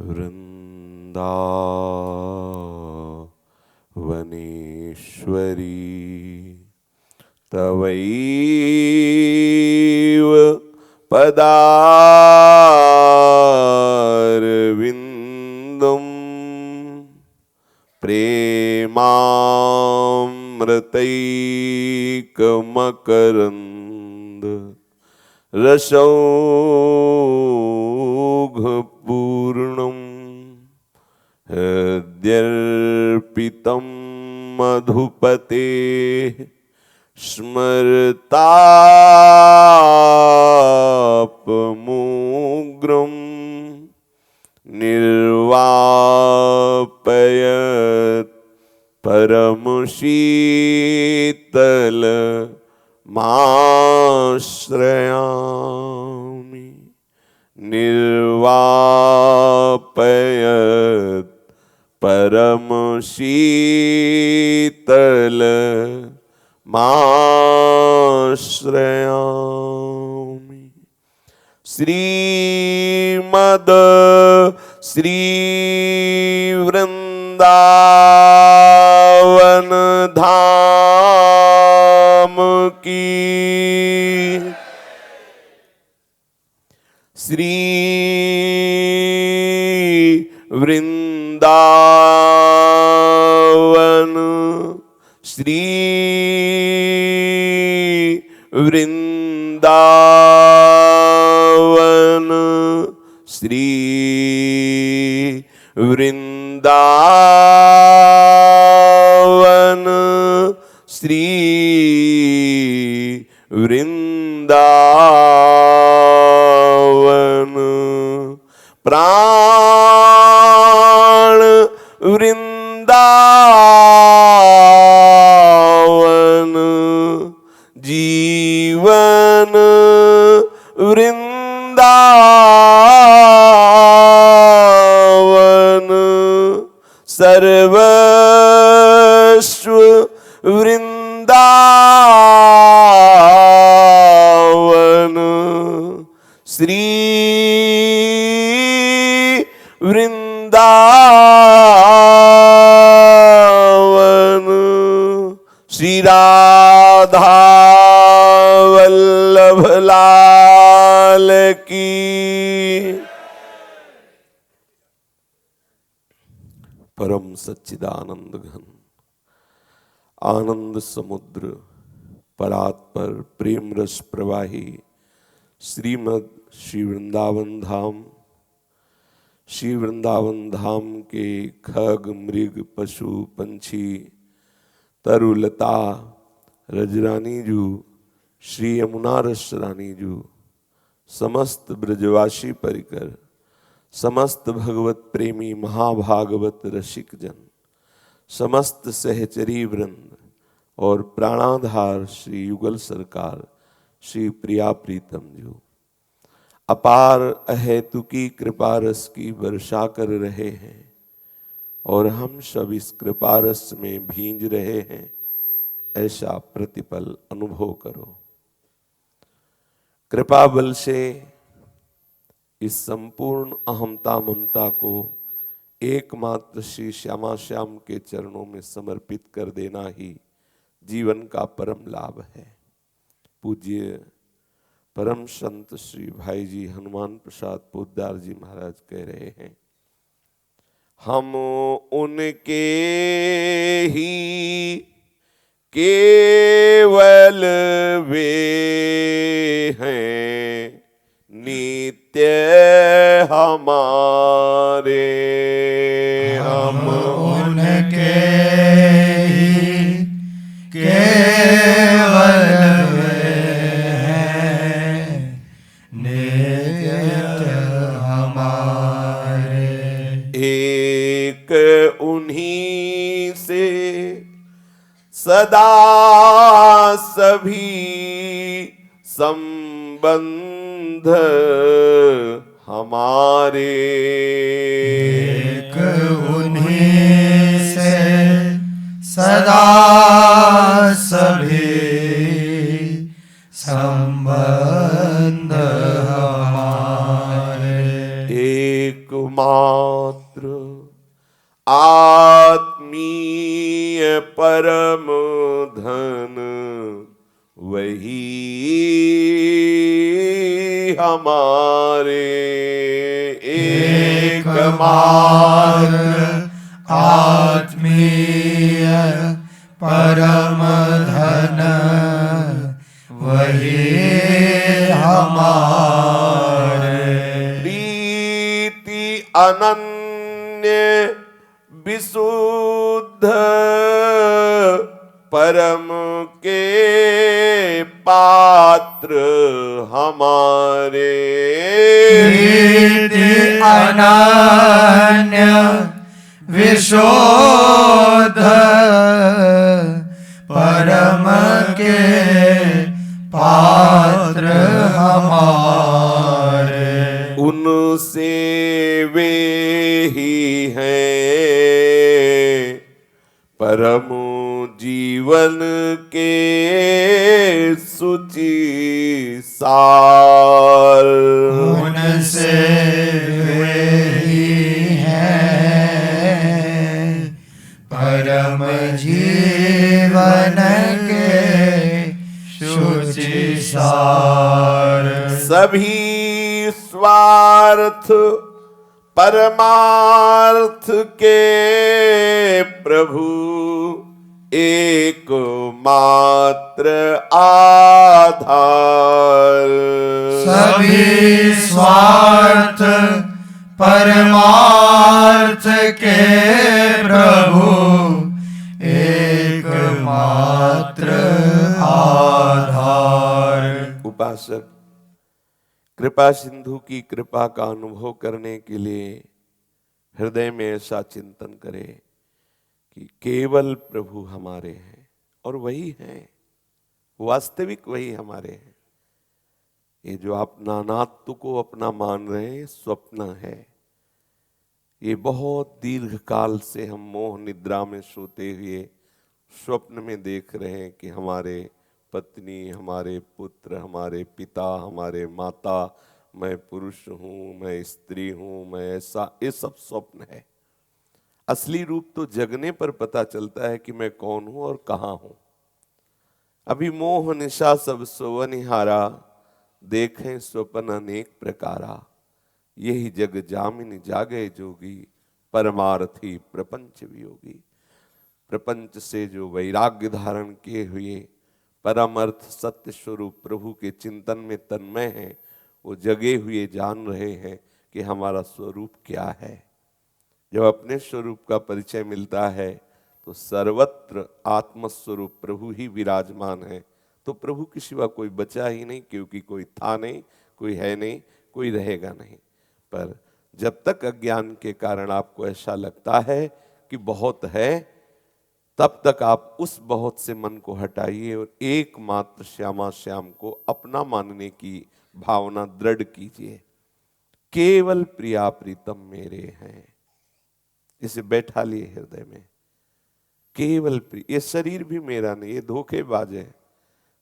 वृन्दावनेश्वरी तवैव पदारविन्दं प्रेमामृतैकमकरन्द रसौघपूर्णं हृद्यर्पितं मधुपतेः स्मरतापमुग्रं निर्वापयत् परमशीतलमाश्रयामि निर्वापयत् परमशीतलमाश्रयामि। श्रीमद् श्रीवृन्दावन धाम की श्री वृन्दावन श्री वृन्दावन श्री वृन्दावन श्री वृन्दावन प्राण वृन्दावन जीवन वृन्दावन सर्वस्व वृन्दावन श्री वृन्दावन श्री राधा वल्लभ लाल की। परम सच्चिदानंद घन आनंद समुद्र परात्पर प्रेम रस प्रवाही श्रीमद श्री वृंदावन धाम के खग मृग पशु पंछी तरुलता रजरानी जू श्री यमुना रस रानी जू समस्त ब्रजवासी परिकर समस्त भगवत प्रेमी महाभागवत रसिक जन समस्त सहचरी वृंद और प्राणाधार श्री युगल सरकार श्री प्रिया प्रीतम जू अपार अहेतुकी कृपा रस की वर्षा कर रहे हैं और हम सब इस कृपा रस में भींज रहे हैं, ऐसा प्रतिपल अनुभव करो। कृपा बल से इस संपूर्ण अहमता ममता को एकमात्र श्री श्यामा श्याम के चरणों में समर्पित कर देना ही जीवन का परम लाभ है। पूज्य परम संत श्री भाई जी हनुमान प्रसाद पोद्दार जी महाराज कह रहे हैं, हम उनके ही केवल वे हैं नित्य हमारे। हम उनके ही केवल वे हैं नित्य हमारे। एक उन्हीं से सदा सभी संबंध हमारे। एक उन्हीं से सदा सभी संबंध हमारे। एक माँ परम धन वही हमारे। एक मात्र आत्मीय परम धन वही हमारे। प्रीति अनन्य विशुद्ध परम के पात्र हमारे। प्रीति अनन्य विशुद्ध परम के पात्र हमारे। उनसे वे ही हैं परम जीवन के शुचि सार। उनसे वे ही हैं परम जीवन के शुचि सार। सभी स्वार्थ परमार्थ के प्रभु एकमात्र आधार। सभी स्वार्थ परमार्थ के प्रभु एकमात्र आधार। उपासक कृपा सिंधु की कृपा का अनुभव करने के लिए हृदय में ऐसा चिंतन करे कि केवल प्रभु हमारे हैं और वही हैं, वास्तविक वही हमारे हैं। ये जो आप नानात्व को अपना मान रहे हैं स्वप्न है। ये बहुत दीर्घ काल से हम मोह निद्रा में सोते हुए स्वप्न में देख रहे हैं कि हमारे पत्नी, हमारे पुत्र, हमारे पिता, हमारे माता, मैं पुरुष हूँ, मैं स्त्री हूँ, मैं ऐसा, ये सब स्वप्न है। असली रूप तो जगने पर पता चलता है कि मैं कौन हूँ और कहाँ हूँ। अभी मोह निशा सब सोवनिहारा, देखें स्वप्न अनेक प्रकारा। यही जग जामिन जागे जोगी, परमार्थी प्रपंच वियोगी। प्रपंच से जो वैराग्य धारण किए हुए परम अर्थ सत्य स्वरूप प्रभु के चिंतन में तन्मय हैं, वो जगे हुए जान रहे हैं कि हमारा स्वरूप क्या है। जब अपने स्वरूप का परिचय मिलता है तो सर्वत्र आत्मस्वरूप प्रभु ही विराजमान है। तो प्रभु के सिवा कोई बचा ही नहीं, क्योंकि कोई था नहीं, कोई है नहीं, कोई रहेगा नहीं। पर जब तक अज्ञान के कारण आपको ऐसा लगता है कि बहुत है, तब तक आप उस बहुत से मन को हटाइए और एकमात्र श्यामा श्याम को अपना मानने की भावना दृढ़ कीजिए। केवल प्रिया प्रीतम मेरे हैं, इसे बैठा लिए हृदय में। केवल प्रिय, ये शरीर भी मेरा नहीं, ये धोखेबाज है।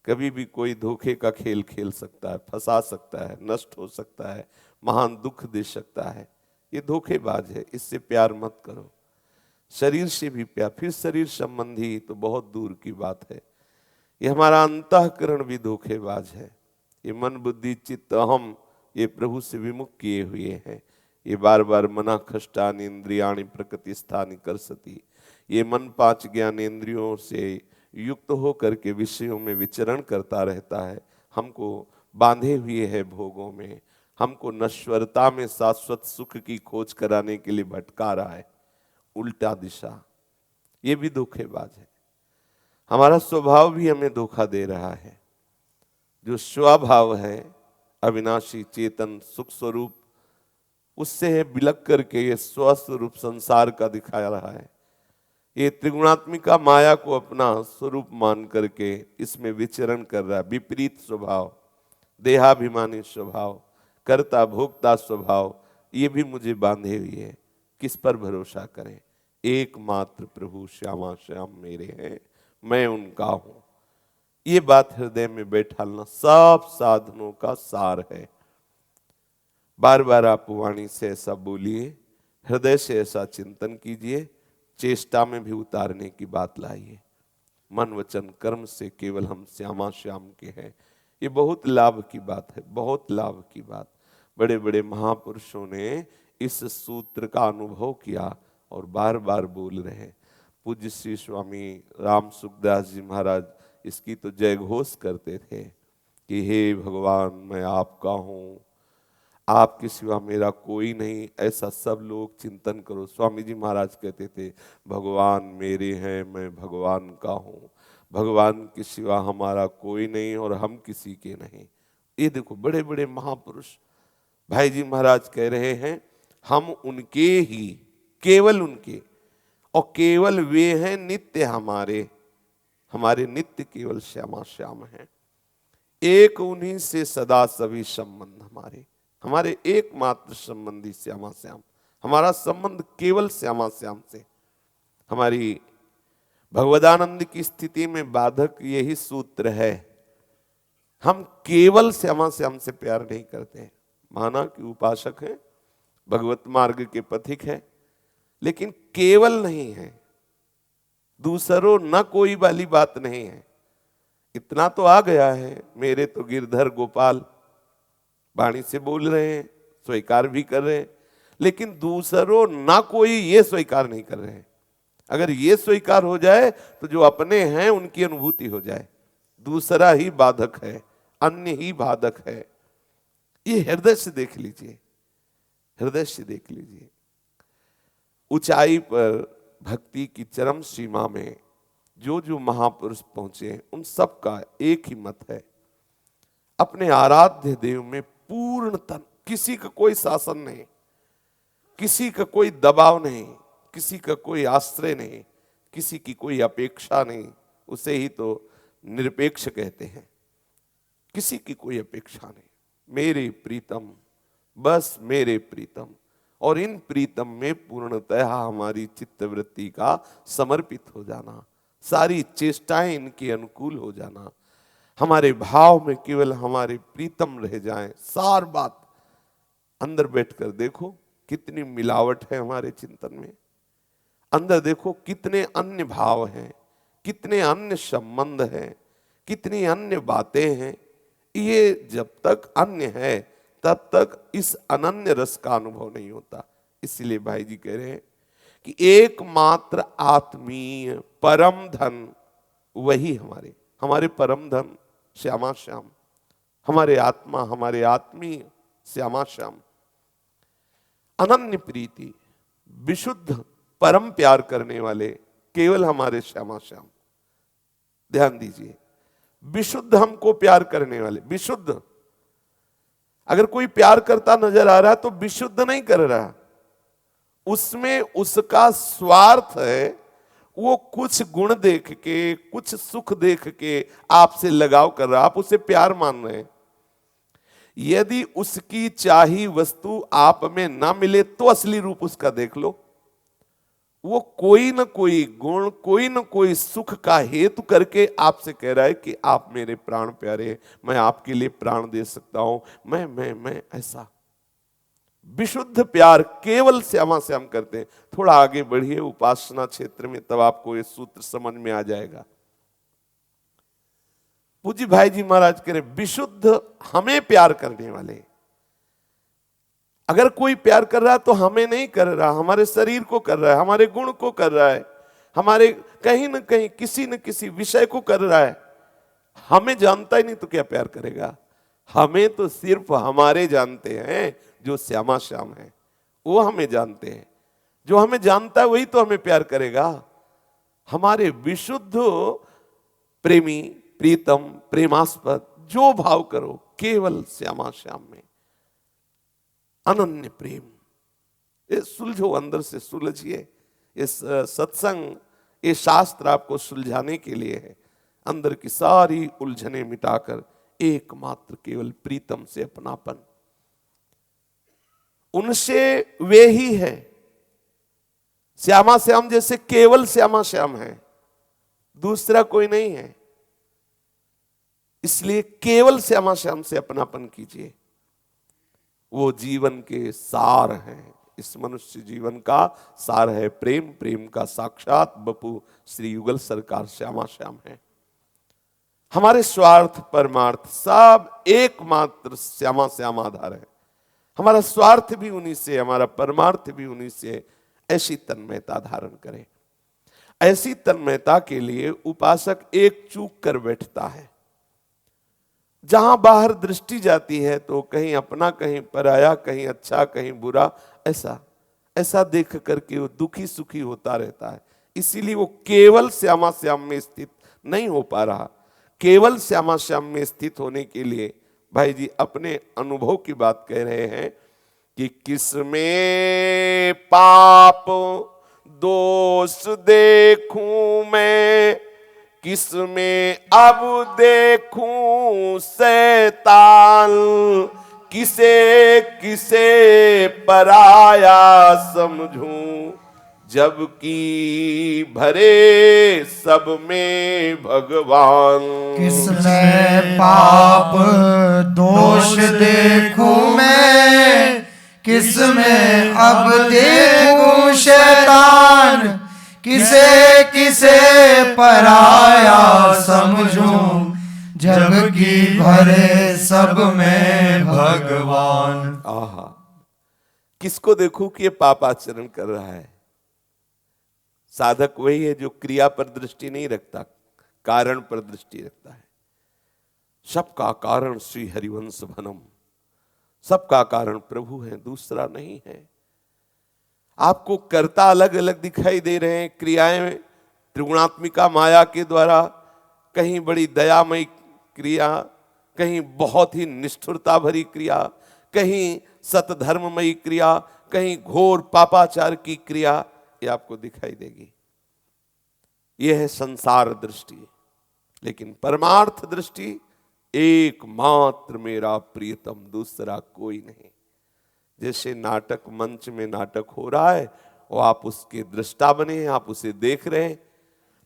कभी भी कोई धोखे का खेल खेल सकता है, फंसा सकता है, नष्ट हो सकता है, महान दुख दे सकता है। ये धोखेबाज है, इससे प्यार मत करो। शरीर से भी प्यार, फिर शरीर संबंधी तो बहुत दूर की बात है। ये हमारा अंतःकरण भी धोखेबाज है। ये मन बुद्धि चित्त अहम, ये प्रभु से विमुख किए हुए हैं। ये बार बार मना खष्टानि इंद्रियाणि प्रकृति स्थानि करसति। ये मन पांच ज्ञानेंद्रियों से युक्त हो करके विषयों में विचरण करता रहता है, हमको बांधे हुए है भोगों में, हमको नश्वरता में शाश्वत सुख की खोज कराने के लिए भटका रहा है उल्टा दिशा। ये भी धोखेबाज है। हमारा स्वभाव भी हमें धोखा दे रहा है। जो स्वभाव है अविनाशी चेतन सुख स्वरूप, उससे बिलक करके ये स्वस्वरूप संसार का दिखा रहा है। ये त्रिगुणात्मिका माया को अपना स्वरूप मान करके इसमें विचरण कर रहा है। विपरीत स्वभाव, देहाभिमानी स्वभाव, कर्ता भोक्ता स्वभाव, ये भी मुझे बांधे हुए है। किस पर भरोसा करें? एकमात्र प्रभु श्यामा श्याम मेरे हैं, मैं उनका हूं। ये बात हृदय में बैठालना सब साधनों का सार है। बार बार आप वाणी से ऐसा बोलिए, हृदय से ऐसा चिंतन कीजिए, चेष्टा में भी उतारने की बात लाई है। मन वचन कर्म से केवल हम श्यामा श्याम के हैं। ये बहुत लाभ की बात है, बहुत लाभ की बात। बड़े बड़े महापुरुषों ने इस सूत्र का अनुभव किया और बार बार बोल रहे हैं। पूज्य श्री स्वामी राम सुखदास जी महाराज इसकी तो जय घोष करते थे कि हे भगवान मैं आपका हूँ, आपके सिवा मेरा कोई नहीं। ऐसा सब लोग चिंतन करो। स्वामी जी महाराज कहते थे भगवान मेरे हैं, मैं भगवान का हूँ, भगवान के सिवा हमारा कोई नहीं और हम किसी के नहीं। ये देखो बड़े बड़े महापुरुष भाई जी महाराज कह रहे हैं हम उनके ही, केवल उनके, और केवल वे हैं नित्य हमारे, हमारे नित्य केवल श्यामा श्याम हैं। एक उन्हीं से सदा सभी संबंध हमारे, हमारे एकमात्र संबंधी श्यामा श्याम। हमारा संबंध केवल श्यामा श्याम से। हमारी भगवदानंद की स्थिति में बाधक यही सूत्र है, हम केवल श्यामा श्याम से प्यार नहीं करते। माना कि उपासक हैं, भगवत मार्ग के पथिक हैं, लेकिन केवल नहीं है, दूसरों न कोई वाली बात नहीं है। इतना तो आ गया है, मेरे तो गिरधर गोपाल वाणी से बोल रहे हैं, स्वीकार भी कर रहे हैं, लेकिन दूसरों ना कोई ये स्वीकार नहीं कर रहे हैं। अगर ये स्वीकार हो जाए तो जो अपने हैं उनकी अनुभूति हो जाए। दूसरा ही बाधक है, अन्य ही बाधक है। ये हृदय से देख लीजिए, हृदय से देख लीजिए। ऊंचाई पर भक्ति की चरम सीमा में जो जो महापुरुष पहुंचे उन सब का एक ही मत है, अपने आराध्य देव में पूर्णतन, किसी का कोई शासन नहीं, किसी का कोई दबाव नहीं, किसी का कोई आश्रय नहीं, किसी की कोई अपेक्षा नहीं। उसे ही तो निरपेक्ष कहते हैं। किसी की कोई अपेक्षा नहीं, मेरे प्रीतम, बस मेरे प्रीतम। और इन प्रीतम में पूर्णतः हमारी चित्तवृत्ति का समर्पित हो जाना, सारी चेष्टाएं इनके अनुकूल हो जाना, हमारे भाव में केवल हमारे प्रीतम रह जाएं। सार बात अंदर बैठकर देखो कितनी मिलावट है हमारे चिंतन में। अंदर देखो कितने अन्य भाव हैं, कितने अन्य संबंध हैं, कितनी अन्य बातें हैं। ये जब तक अन्य है तब तक इस अनन्य रस का अनुभव नहीं होता। इसलिए भाई जी कह रहे हैं कि एकमात्र आत्मीय परम धन वही हमारे, हमारे परम धन श्यामा श्याम, हमारे आत्मा, हमारे आत्मीय श्यामा श्याम। अनन्य प्रीति, विशुद्ध परम प्यार करने वाले केवल हमारे श्यामा श्याम। ध्यान दीजिए, विशुद्ध हमको प्यार करने वाले, विशुद्ध। अगर कोई प्यार करता नजर आ रहा है तो विशुद्ध नहीं कर रहा, उसमें उसका स्वार्थ है। वो कुछ गुण देख के, कुछ सुख देख के आपसे लगाव कर रहा, आप उसे प्यार मान रहे हैं। यदि उसकी चाही वस्तु आप में ना मिले तो असली रूप उसका देख लो। वो कोई न कोई गुण, कोई न कोई सुख का हेतु करके आपसे कह रहा है कि आप मेरे प्राण प्यारे, मैं आपके लिए प्राण दे सकता हूं, मैं ऐसा। विशुद्ध प्यार केवल श्यामा श्याम करते हैं। थोड़ा आगे बढ़िए उपासना क्षेत्र में, तब आपको ये सूत्र समझ में आ जाएगा। पूज्य भाई जी महाराज कह रहे विशुद्ध हमें प्यार करने वाले। अगर कोई प्यार कर रहा है तो हमें नहीं कर रहा, हमारे शरीर को कर रहा है, हमारे गुण को कर रहा है, हमारे कहीं न कहीं किसी न किसी विषय को कर रहा है। हमें जानता ही नहीं तो क्या प्यार करेगा। हमें तो सिर्फ हमारे जानते हैं जो श्यामा श्याम है, वो हमें जानते हैं। जो हमें जानता है वही तो हमें प्यार करेगा। हमारे विशुद्ध प्रेमी, प्रीतम, प्रेमास्पद जो भाव करो केवल श्यामा श्याम में। अनन्य प्रेम, ये सुलझो, अंदर से सुलझिए। इस सत्संग, ये शास्त्र आपको सुलझाने के लिए है। अंदर की सारी उलझने मिटाकर एकमात्र केवल प्रीतम से अपनापन, उनसे वे ही है। श्यामा श्याम जैसे केवल श्यामा श्याम है, दूसरा कोई नहीं है। इसलिए केवल श्यामा श्याम से अपनापन कीजिए, वो जीवन के सार हैं। इस मनुष्य जीवन का सार है प्रेम, प्रेम का साक्षात बपू श्री युगल सरकार श्यामा श्याम है। हमारे स्वार्थ परमार्थ सब एकमात्र श्यामा श्याम आधार है। हमारा स्वार्थ भी उन्हीं से, हमारा परमार्थ भी उन्हीं से। ऐसी तन्मयता धारण करें। ऐसी तन्मयता के लिए उपासक एक चूक कर बैठता है। जहां बाहर दृष्टि जाती है तो कहीं अपना, कहीं पराया, कहीं अच्छा, कहीं बुरा, ऐसा ऐसा देख करके वो दुखी सुखी होता रहता है। इसीलिए वो केवल श्यामा श्याम में स्थित नहीं हो पा रहा। केवल श्यामा श्याम में स्थित होने के लिए भाई जी अपने अनुभव की बात कह रहे हैं कि किसमें पाप दोष देखूं मैं, किसमें अब देखूं शैतान, किसे किसे पराया समझूं, जबकि भरे सब में भगवान। किसमें पाप दोष देखूं मैं, किसमें अब देखूं शैतान, किसे किसे पराया समझूं, जबकि भरे सब में भगवान। आहा, किसको देखूं कि ये पाप आचरण कर रहा है। साधक वही है जो क्रिया पर दृष्टि नहीं रखता, कारण पर दृष्टि रखता है। सबका कारण श्री हरिवंश भनम, सबका कारण प्रभु है, दूसरा नहीं है। आपको कर्ता अलग अलग दिखाई दे रहे हैं, क्रियाएं त्रिगुणात्मिका माया के द्वारा, कहीं बड़ी दयामयी क्रिया, कहीं बहुत ही निष्ठुरता भरी क्रिया, कहीं सतधर्ममयी क्रिया, कहीं घोर पापाचार की क्रिया, ये आपको दिखाई देगी। यह है संसार दृष्टि। लेकिन परमार्थ दृष्टि, एकमात्र मेरा प्रियतम, दूसरा कोई नहीं। जैसे नाटक मंच में नाटक हो रहा है और आप उसके दृष्टा बने हैं, आप उसे देख रहे हैं,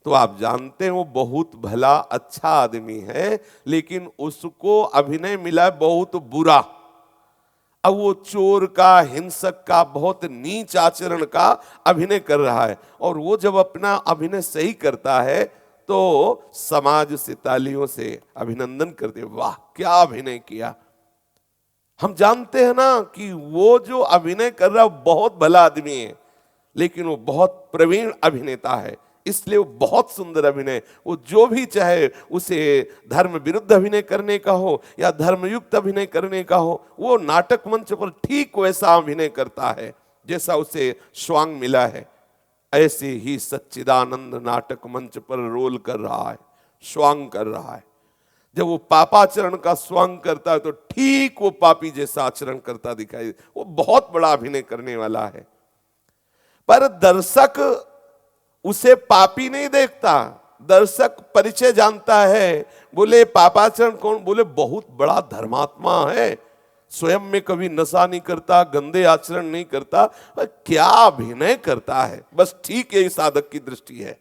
तो आप जानते हैं वो बहुत भला अच्छा आदमी है, लेकिन उसको अभिनय मिला है बहुत बुरा। अब वो चोर का, हिंसक का, बहुत नीच आचरण का अभिनय कर रहा है, और वो जब अपना अभिनय सही करता है तो समाज से तालियों से अभिनंदन करते, वाह क्या अभिनय किया। हम जानते हैं ना कि वो जो अभिनय कर रहा है बहुत भला आदमी है, लेकिन वो बहुत प्रवीण अभिनेता है, इसलिए वो बहुत सुंदर अभिनय, वो जो भी चाहे उसे धर्म विरुद्ध अभिनय करने का हो या धर्मयुक्त अभिनय करने का हो, वो नाटक मंच पर ठीक वैसा अभिनय करता है जैसा उसे स्वांग मिला है। ऐसे ही सच्चिदानंद नाटक मंच पर रोल कर रहा है, स्वांग कर रहा है। जब वो पापाचरण का स्वांग करता है तो ठीक वो पापी जैसा आचरण करता दिखाई, वो बहुत बड़ा अभिनय करने वाला है। पर दर्शक उसे पापी नहीं देखता, दर्शक परिचय जानता है। बोले पापाचरण कौन? बोले बहुत बड़ा धर्मात्मा है, स्वयं में कभी नशा नहीं करता, गंदे आचरण नहीं करता, क्या अभिनय करता है। बस ठीक यही साधक की दृष्टि है।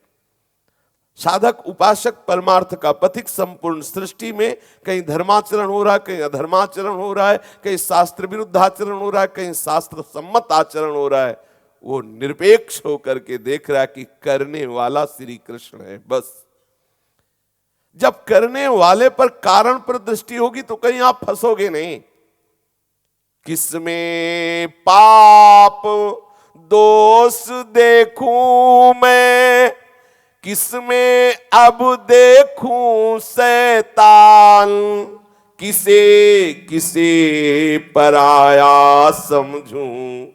साधक उपासक परमार्थ का पथिक संपूर्ण सृष्टि में कहीं धर्माचरण हो रहा है, कहीं अधर्माचरण हो रहा है, कहीं शास्त्र विरुद्ध आचरण हो रहा है, कहीं शास्त्र सम्मत आचरण हो रहा है, वो निरपेक्ष होकर के देख रहा है कि करने वाला श्री कृष्ण है। बस जब करने वाले पर कारण पर दृष्टि होगी तो कहीं आप फंसोगे नहीं। किसमें पाप दोष देखूं मैं, किसमें अब देखूं शैतान, किसे किसे पराया समझूं,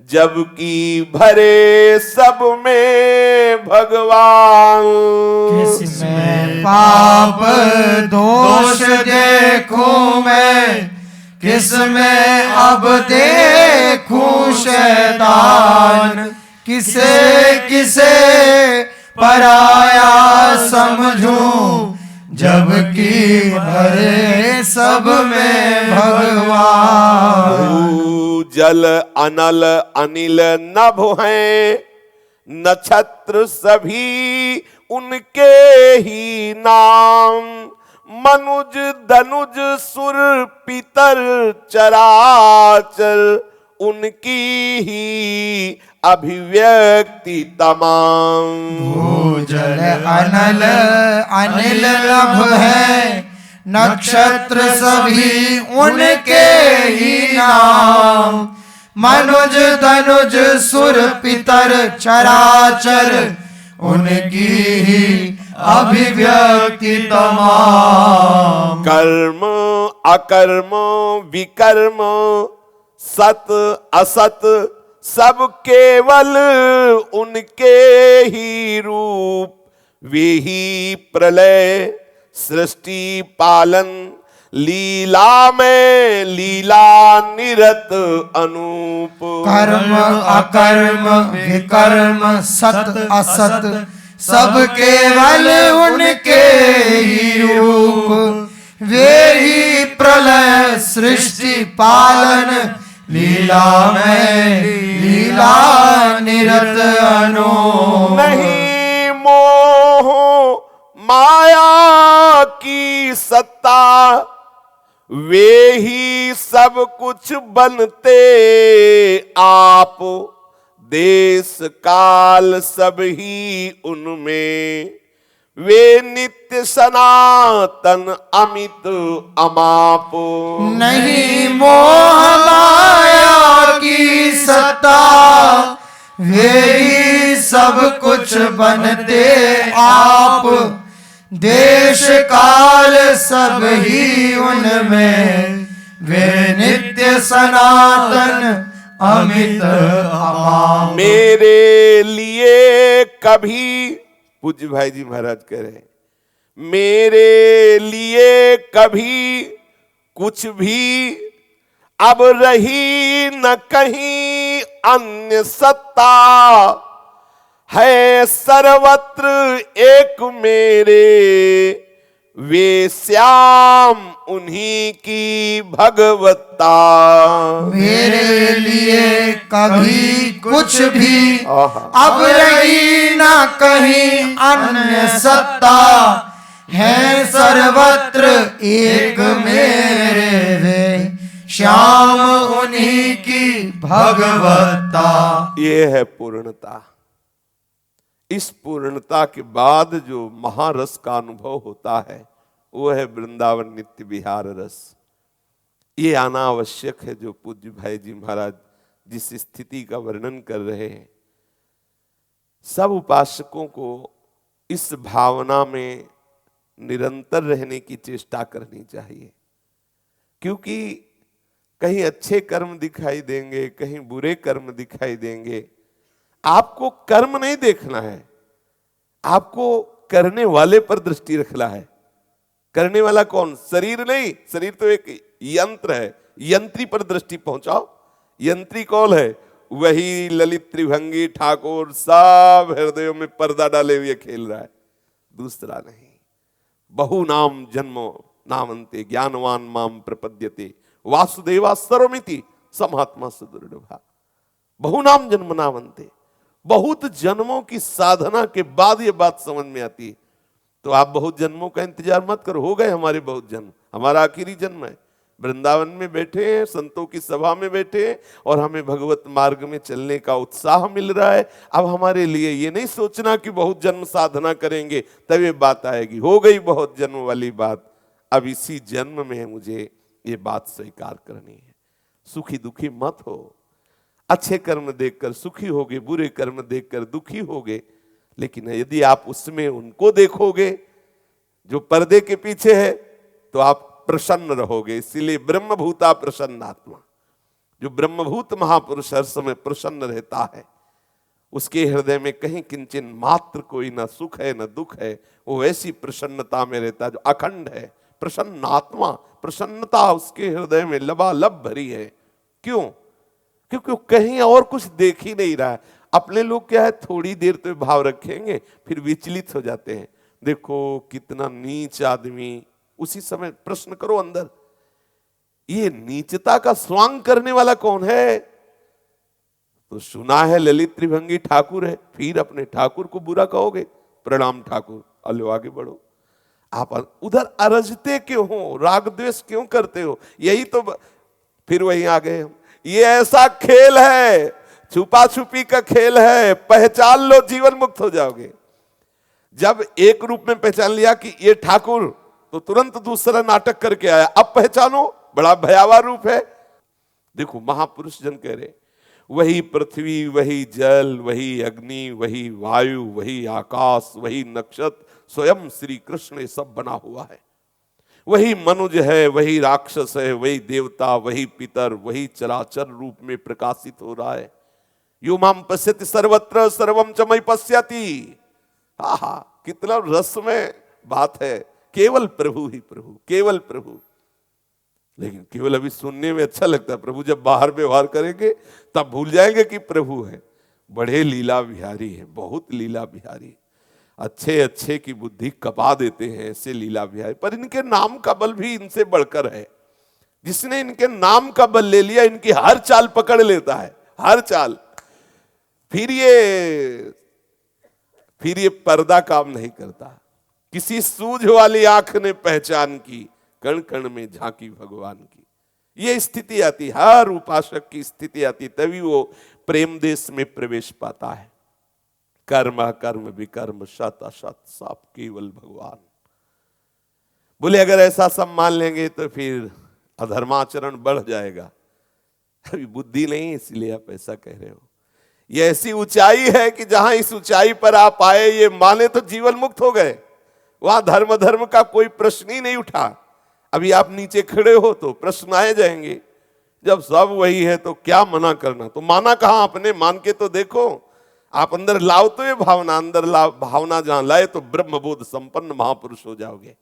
जबकि भरे सब में भगवान। किसमें पाप दोष देखूं मैं, किसमें अब देखूं शैतान, किसे किसे पराया समझूं, जबकि भरे सब में भगवान। जल अनल अनिल नभ हैं, नक्षत्र सभी उनके ही नाम, मनुज दनुज सुर पितर चराचर उनकी ही अभिव्यक्ति तमाम। भूजल अनल अनिल लभ है, नक्षत्र सभी उनके ही नाम। मनुज तनुज सुर पितर चराचर, उनकी ही अभिव्यक्ति तमाम। कर्म अकर्म विकर्म सत असत सब केवल उनके ही रूप। वे ही प्रलय सृष्टि पालन, लीला में लीला निरत अनूप। कर्म अकर्म विकर्म सत असत सब केवल उनके ही रूप। वे ही प्रलय सृष्टि पालन, लीला में लीला निरत अनूप। नहीं मोह माया की सत्ता, वे ही सब कुछ बनते आप। देश काल सब ही उनमें, वे नित्य सनातन अमित अमाप। नहीं मोह माया की सत्ता, वे ही सब कुछ बनते आप। देश काल सब ही उनमें, वे नित्य सनातन अमित अमाप। मेरे लिए कभी, पूज्य भाई जी महाराज कह रहे हैं, मेरे लिए कभी कुछ भी अब रही न कहीं अन्य सत्ता। है सर्वत्र एक मेरे, वे श्याम उन्हीं की भगवत्ता। मेरे लिए कभी कुछ भी अब रही ना कहीं अन्य सत्ता। है सर्वत्र एक मेरे, वे श्याम उन्हीं की भगवत्ता। ये है पूर्णता। इस पूर्णता के बाद जो महारस का अनुभव होता है वो है वृंदावन नित्य विहार रस। ये आना आवश्यक है जो पूज्य भाई जी महाराज जिस स्थिति का वर्णन कर रहे हैं। सब उपासकों को इस भावना में निरंतर रहने की चेष्टा करनी चाहिए, क्योंकि कहीं अच्छे कर्म दिखाई देंगे, कहीं बुरे कर्म दिखाई देंगे। आपको कर्म नहीं देखना है, आपको करने वाले पर दृष्टि रखना है। करने वाला कौन? शरीर नहीं, शरीर तो एक यंत्र है, यंत्री पर दृष्टि पहुंचाओ। यंत्री कौन है? वही ललित त्रिभंगी ठाकुर सब हृदयों में पर्दा डाले हुए खेल रहा है, दूसरा नहीं। बहु नाम जन्मो नामंते ज्ञानवान माम प्रपद्यते वासुदेवा सर्वमिति समात्मा सुदृढ़। बहु नाम जन्म नामंते, बहुत जन्मों की साधना के बाद ये बात समझ में आती है। तो आप बहुत जन्मों का इंतजार मत करो, हो गए हमारे बहुत जन्म, हमारा आखिरी जन्म है। वृंदावन में बैठे हैं, संतों की सभा में बैठे हैं और हमें भगवत मार्ग में चलने का उत्साह मिल रहा है। अब हमारे लिए ये नहीं सोचना कि बहुत जन्म साधना करेंगे तब ये बात आएगी। हो गई बहुत जन्म वाली बात, अब इसी जन्म में मुझे ये बात स्वीकार करनी है। सुखी दुखी मत हो। अच्छे कर्म देखकर सुखी होगे, बुरे कर्म देखकर दुखी होगे, लेकिन यदि आप उसमें उनको देखोगे जो पर्दे के पीछे है तो आप प्रसन्न रहोगे। इसीलिए ब्रह्मभूता प्रसन्नात्मा, जो ब्रह्मभूत महापुरुष हर समय प्रसन्न रहता है, उसके हृदय में कहीं किंचन मात्र कोई ना सुख है ना दुख है, वो ऐसी प्रसन्नता में रहता है जो अखंड है। प्रसन्नात्मा, प्रसन्नता उसके हृदय में लबालब भरी है। क्यों? क्योंकि वो कहीं और कुछ देख ही नहीं रहा है। अपने लोग क्या है, थोड़ी देर तो भाव रखेंगे फिर विचलित हो जाते हैं। देखो कितना नीच आदमी, उसी समय प्रश्न करो अंदर, ये नीचता का स्वांग करने वाला कौन है? तो सुना है ललित त्रिभंगी ठाकुर है, फिर अपने ठाकुर को बुरा कहोगे? प्रणाम ठाकुर, अलो आगे बढ़ो। आप उधर अरजते क्यों हो? राग द्वेष क्यों करते हो? यही तो फिर वही आ गए हम। ये ऐसा खेल है, छुपा छुपी का खेल है। पहचान लो, जीवन मुक्त हो जाओगे। जब एक रूप में पहचान लिया कि ये ठाकुर, तो तुरंत दूसरा नाटक करके आया। अब पहचानो, बड़ा भयावह रूप है। देखो महापुरुष जन कह रहे, वही पृथ्वी, वही जल, वही अग्नि, वही वायु, वही आकाश, वही नक्षत्र, स्वयं श्री कृष्ण ये सब बना हुआ है। वही मनुज है, वही राक्षस है, वही देवता, वही पितर, वही चराचर रूप में प्रकाशित हो रहा है। यो माम पश्यति सर्वत्र सर्वम च मयि पश्यति। आहा, कितना रस में बात है। केवल प्रभु ही प्रभु, केवल प्रभु। लेकिन केवल अभी सुनने में अच्छा लगता है। प्रभु जब बाहर व्यवहार करेंगे तब भूल जाएंगे कि प्रभु है। बड़े लीला बिहारी है, बहुत लीला बिहारी। अच्छे अच्छे की बुद्धि कपा देते हैं ऐसे लीला बिहारी। पर इनके नाम का बल भी इनसे बढ़कर है। जिसने इनके नाम का बल ले लिया, इनकी हर चाल पकड़ लेता है, हर चाल। फिर ये पर्दा काम नहीं करता। किसी सूझ वाली आंख ने पहचान की, कण कण में झांकी भगवान की। ये स्थिति आती, हर उपासक की स्थिति आती, तभी वो प्रेम देश में प्रवेश पाता है। कर्म कर्म विकर्म शत असत सब केवल भगवान। बोले अगर ऐसा सब मान लेंगे तो फिर अधर्माचरण बढ़ जाएगा। अभी बुद्धि नहीं, इसलिए आप ऐसा कह रहे हो। ये ऐसी ऊंचाई है कि जहां इस ऊंचाई पर आप आए, ये माने तो जीवन मुक्त हो गए। वहां धर्म धर्म का कोई प्रश्न ही नहीं उठा। अभी आप नीचे खड़े हो तो प्रश्न आए जाएंगे। जब सब वही है तो क्या मना करना। तो माना कहां आपने, मान के तो देखो। आप अंदर लाओ तो ये भावना, अंदर लाओ भावना जहां लाए तो ब्रह्मबोध संपन्न महापुरुष हो जाओगे।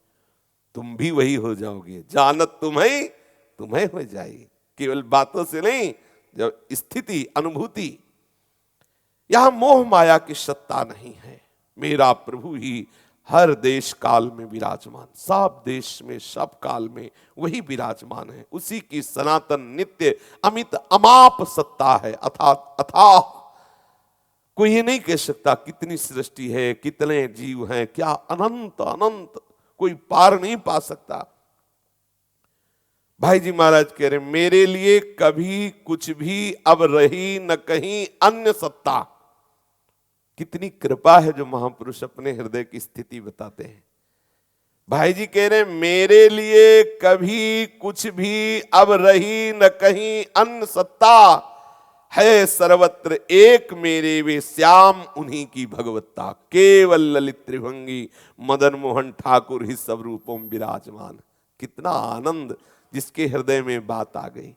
तुम भी वही हो जाओगे। जानत तुम्हें हो जाएगी। केवल बातों से नहीं, जब स्थिति अनुभूति। यहां मोह माया की सत्ता नहीं है। मेरा प्रभु ही हर देश काल में विराजमान, सब देश में सब काल में वही विराजमान है। उसी की सनातन नित्य अमित अमाप सत्ता है। अथाह कोई ये नहीं कह सकता कितनी सृष्टि है, कितने जीव हैं, क्या अनंत अनंत, कोई पार नहीं पा सकता। भाई जी महाराज कह रहे, मेरे लिए कभी कुछ भी अब रही न कहीं अन्य सत्ता। कितनी कृपा है जो महापुरुष अपने हृदय की स्थिति बताते हैं। भाई जी कह रहे, मेरे लिए कभी कुछ भी अब रही न कहीं अन्य सत्ता है। सर्वत्र एक मेरे वे श्याम, उन्हीं की भगवत्ता। केवल ललित त्रिभंगी मदन मोहन ठाकुर ही सब रूपों में विराजमान। कितना आनंद जिसके हृदय में बात आ गई।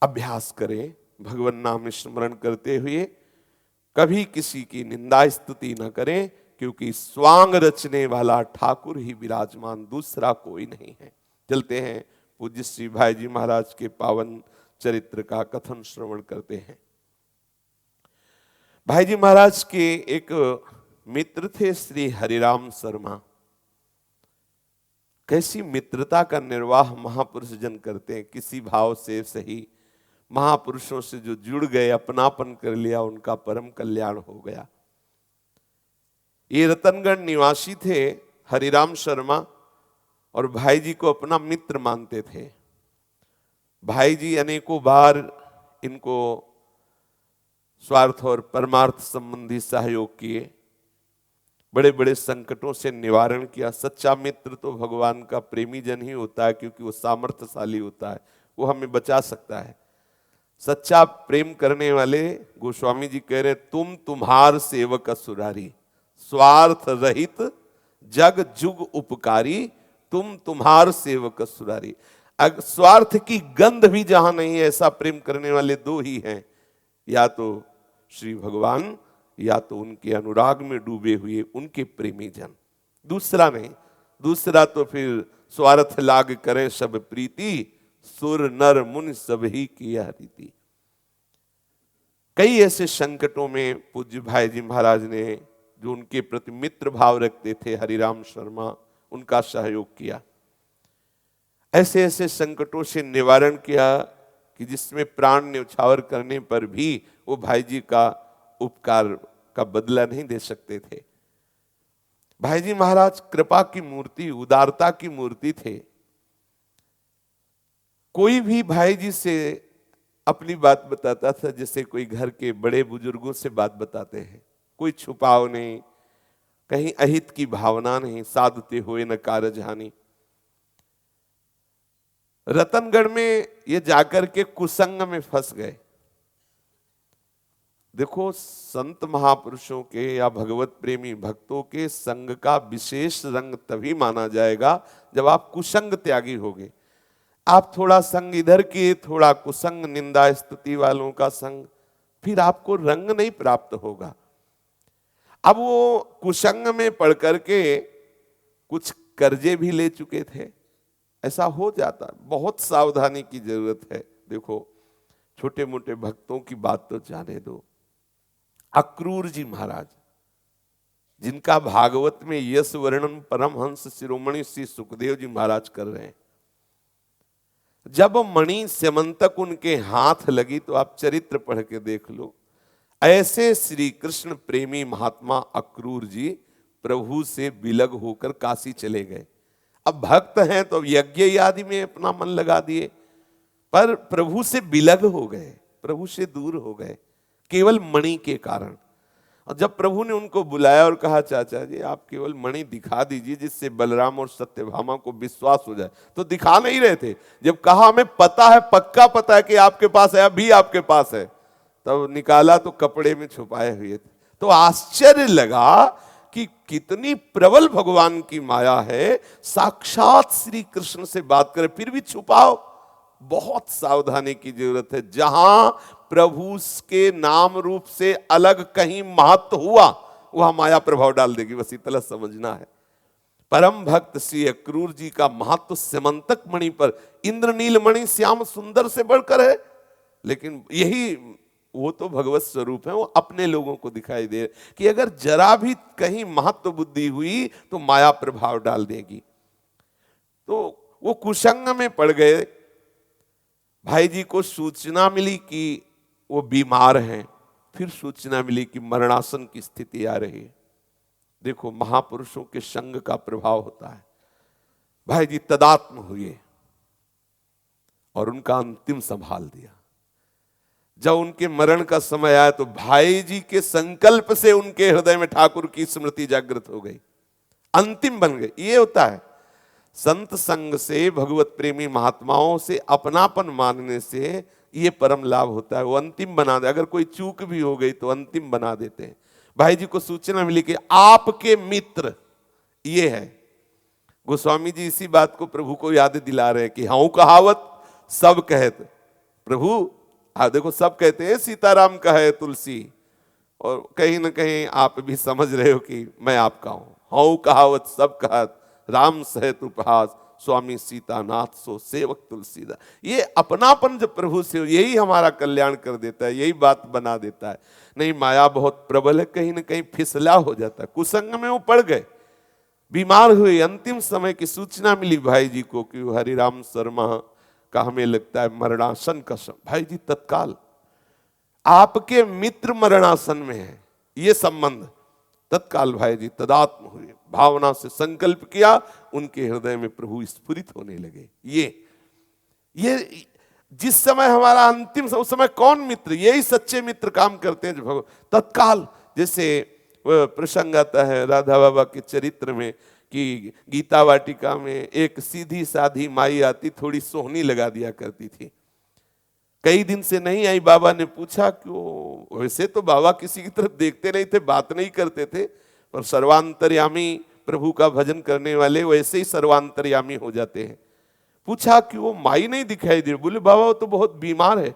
अभ्यास करें भगवान नाम स्मरण करते हुए, कभी किसी की निंदा स्तुति न करें, क्योंकि स्वांग रचने वाला ठाकुर ही विराजमान, दूसरा कोई नहीं है। चलते हैं पूज्य श्री भाई जी महाराज के पावन चरित्र का कथन श्रवण करते हैं। भाई जी महाराज के एक मित्र थे श्री हरिराम शर्मा। कैसी मित्रता का निर्वाह महापुरुष जन करते हैं। किसी भाव से सही महापुरुषों से जो जुड़ गए, अपनापन कर लिया, उनका परम कल्याण हो गया। ये रतनगढ़ निवासी थे हरिराम शर्मा, और भाई जी को अपना मित्र मानते थे। भाई जी अनेकों बार इनको स्वार्थ और परमार्थ संबंधी सहयोग किए, बड़े बड़े संकटों से निवारण किया। सच्चा मित्र तो भगवान का प्रेमी जन ही होता है, क्योंकि वो सामर्थ्यशाली होता है, वो हमें बचा सकता है। सच्चा प्रेम करने वाले, गोस्वामी जी कह रहे, तुम तुम्हार सेवक असुरारी, स्वार्थ रहित जग जुग उपकारी, तुम तुम्हार सेवक असुरारी। स्वार्थ की गंध भी जहां नहीं है, ऐसा प्रेम करने वाले दो ही हैं, या तो श्री भगवान, या तो उनके अनुराग में डूबे हुए उनके प्रेमी जन। दूसरा नहीं। दूसरा तो फिर स्वार्थ लाग करें सब प्रीति, सुर नर मुनि सब ही किया रीति। कई ऐसे संकटों में पूज्य भाई जी महाराज ने, जो उनके प्रति मित्र भाव रखते थे, हरिराम शर्मा, उनका सहयोग किया। ऐसे ऐसे संकटों से निवारण किया कि जिसमें प्राण न्यौछावर करने पर भी वो भाई जी का उपकार का बदला नहीं दे सकते थे। भाई जी महाराज कृपा की मूर्ति, उदारता की मूर्ति थे। कोई भी भाई जी से अपनी बात बताता था जैसे कोई घर के बड़े बुजुर्गों से बात बताते हैं, कोई छुपाव नहीं, कहीं अहित की भावना नहीं, साधते हुए न कारज हानि। रतनगढ़ में ये जाकर के कुसंग में फंस गए। देखो, संत महापुरुषों के या भगवत प्रेमी भक्तों के संग का विशेष रंग तभी माना जाएगा जब आप कुसंग त्यागी होगे। आप थोड़ा संग इधर किए, थोड़ा कुसंग निंदा स्तुति वालों का संग, फिर आपको रंग नहीं प्राप्त होगा। अब वो कुसंग में पढ़ करके कुछ कर्जे भी ले चुके थे, ऐसा हो जाता है, बहुत सावधानी की जरूरत है। देखो, छोटे मोटे भक्तों की बात तो जाने दो। अक्रूर जी महाराज, जिनका भागवत में यश वर्णन परमहंस शिरोमणि श्री सुखदेव जी महाराज कर रहे हैं, जब मणि स्यमंतक उनके हाथ लगी तो आप चरित्र पढ़ के देख लो। ऐसे श्री कृष्ण प्रेमी महात्मा अक्रूर जी प्रभु से विलग होकर काशी चले गए। अब भक्त हैं तो यज्ञ आदि में अपना मन लगा दिए, पर प्रभु से विलग हो गए, प्रभु से दूर हो गए केवल मणि के कारण। और जब प्रभु ने उनको बुलाया और कहा, चाचा जी आप केवल मणि दिखा दीजिए जिससे बलराम और सत्यभामा को विश्वास हो जाए, तो दिखा नहीं रहे थे। जब कहा हमें पता है, पक्का पता है कि आपके पास है, अभी आपके पास है, तब निकाला तो कपड़े में छुपाए हुए थे। तो आश्चर्य लगा कि कितनी प्रबल भगवान की माया है, साक्षात श्री कृष्ण से बात करे फिर भी छुपाओ। बहुत सावधानी की जरूरत है। जहां प्रभु के नाम रूप से अलग कहीं महत्व हुआ, वहां माया प्रभाव डाल देगी, बस इतना समझना है। परम भक्त श्री अक्रूर जी का महत्व स्यमंतक मणि पर, इंद्रनील मणि श्याम सुंदर से बढ़कर है, लेकिन यही वो तो भगवत स्वरूप है। वो अपने लोगों को दिखाई दे कि अगर जरा भी कहीं महत्व बुद्धि हुई तो माया प्रभाव डाल देगी। तो वो कुसंग में पड़ गए। भाई जी को सूचना मिली कि वो बीमार हैं, फिर सूचना मिली कि मरणासन की स्थिति आ रही है। देखो, महापुरुषों के संग का प्रभाव होता है। भाई जी तदात्म हुए और उनका अंतिम संभाल दिया। जब उनके मरण का समय आया तो भाई जी के संकल्प से उनके हृदय में ठाकुर की स्मृति जागृत हो गई, अंतिम बन गए। ये होता है संत संग से, भगवत प्रेमी महात्माओं से अपनापन मानने से ये परम लाभ होता है। वो अंतिम बना दे, अगर कोई चूक भी हो गई तो अंतिम बना देते हैं। भाई जी को सूचना मिली कि आपके मित्र ये है। गोस्वामी जी इसी बात को प्रभु को याद दिला रहे हैं कि हाँ कहावत सब कहते, प्रभु आप देखो सब कहते हैं सीताराम का है तुलसी, और कहीं ना कहीं आप भी समझ रहे हो कि मैं आपका हूं। हाँ कहावत सब कहत, राम सहित उपहास, स्वामी सीतानाथ सो सेवक तुलसीदास। ये अपनापन जब प्रभु से, यही हमारा कल्याण कर देता है, यही बात बना देता है। नहीं, माया बहुत प्रबल है, कहीं ना कहीं फिसला हो जाता है। कुसंग में वो पड़ गए, बीमार हुए। अंतिम समय की सूचना मिली भाई जी को कि हरिराम शर्मा का हमें लगता है मरणासन का समय। भाई जी तत्काल, आपके मित्र मरणासन में है, ये संबंध, तत्काल भाई जी तदात्म हुए, भावना से संकल्प किया, उनके हृदय में प्रभु स्फुरित होने लगे। ये जिस समय हमारा अंतिम समय, उस समय कौन मित्र, यही सच्चे मित्र काम करते हैं जो भगवान तत्काल। जैसे प्रसंग आता है राधा बाबा के चरित्र में कि गीता वाटिका में एक सीधी साधी माई आती, थोड़ी सोहनी लगा दिया करती थी। कई दिन से नहीं आई, बाबा ने पूछा क्यों? वैसे तो बाबा किसी की तरफ देखते नहीं थे, बात नहीं करते थे, पर सर्वांतर्यामी प्रभु का भजन करने वाले वैसे ही सर्वांतर्यामी हो जाते हैं। पूछा कि वो माई नहीं दिखाई दे। बोले बाबा वो तो बहुत बीमार है।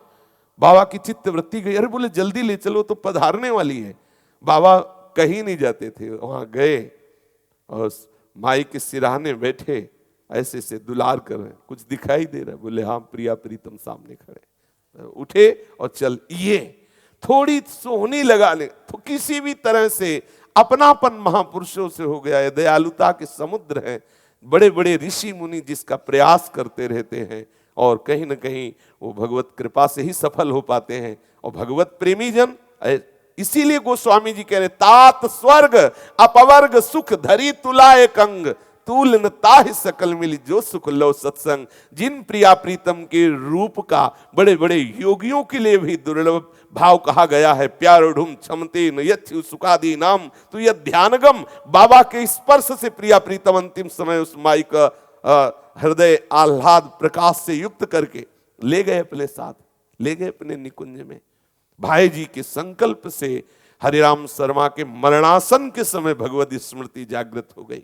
बाबा की चित्त वृत्ति गई। अरे बोले जल्दी ले चलो, तो पधारने वाली है। बाबा कहीं नहीं जाते थे, वहां गए और माई के सिराने बैठे, ऐसे से दुलार कर रहे, कुछ दिखाई दे रहा है? बोले हाँ प्रिया प्रीतम सामने खड़े। उठे और चल, ये थोड़ी सोहनी लगा ले तो किसी भी तरह से अपनापन महापुरुषों से हो गया है। दयालुता के समुद्र हैं, बड़े बड़े ऋषि मुनि जिसका प्रयास करते रहते हैं, और कहीं ना कहीं वो भगवत कृपा से ही सफल हो पाते हैं। और भगवत प्रेमी जन, इसीलिए गोस्वामी जी कह रहे तात स्वर्ग अपवर्ग सुख धरी तुला एक अंग, तूल न ताहि सकल मिली जो सुख लो सत्संग। जिन प्रिया प्रीतम के रूप का बड़े बड़े योगियों के लिए भी दुर्लभ भाव कहा गया है। प्यार ढूम क्षमते न यथ्यु सुखादि नाम तो यह ध्यानगम। बाबा के स्पर्श से प्रिया प्रीतम अंतिम समय उस माई का हृदय आह्लाद प्रकाश से युक्त करके ले गए अपने साथ, ले गए अपने निकुंज में। भाई जी के संकल्प से हरिराम शर्मा के मरणासन के समय भगवत स्मृति जागृत हो गई।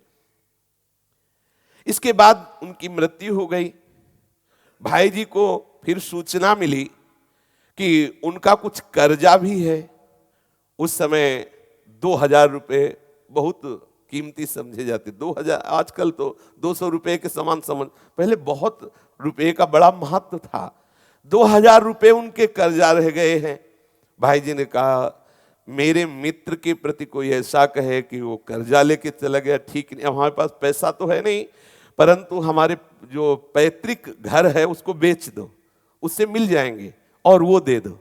इसके बाद उनकी मृत्यु हो गई। भाई जी को फिर सूचना मिली कि उनका कुछ कर्जा भी है। उस समय 2000 रुपए बहुत कीमती समझे जाते। 2000, आजकल तो 200 रुपए के समान समझ, पहले बहुत रुपए का बड़ा महत्व था। 2000 रुपए उनके कर्जा रह गए हैं। भाई जी ने कहा मेरे मित्र के प्रति कोई ऐसा कहे कि वो कर्जा लेके चला गया, ठीक नहीं, हमारे पास पैसा तो है नहीं, परंतु हमारे जो पैतृक घर है उसको बेच दो, उससे मिल जाएंगे और वो दे दो।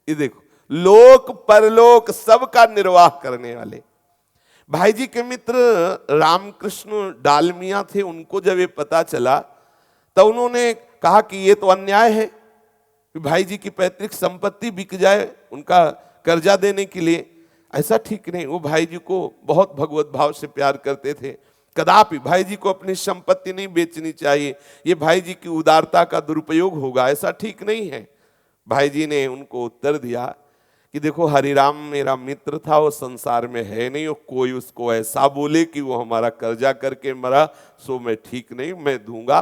ये देखो, लोक परलोक सबका निर्वाह करने वाले भाई जी के मित्र रामकृष्ण डालमिया थे। उनको जब ये पता चला तो उन्होंने कहा कि ये तो अन्याय है कि भाई जी की पैतृक संपत्ति बिक जाए उनका कर्जा देने के लिए, ऐसा ठीक नहीं। वो भाई जी को बहुत भगवत भाव से प्यार करते थे। कदापि भाई जी को अपनी संपत्ति नहीं बेचनी चाहिए, ये भाई जी की उदारता का दुरुपयोग होगा, ऐसा ठीक नहीं है। भाई जी ने उनको उत्तर दिया कि देखो हरिराम मेरा मित्र था, वो संसार में है नहीं, और कोई उसको ऐसा बोले कि वो हमारा कर्जा करके मरा सो मैं ठीक नहीं, मैं दूंगा।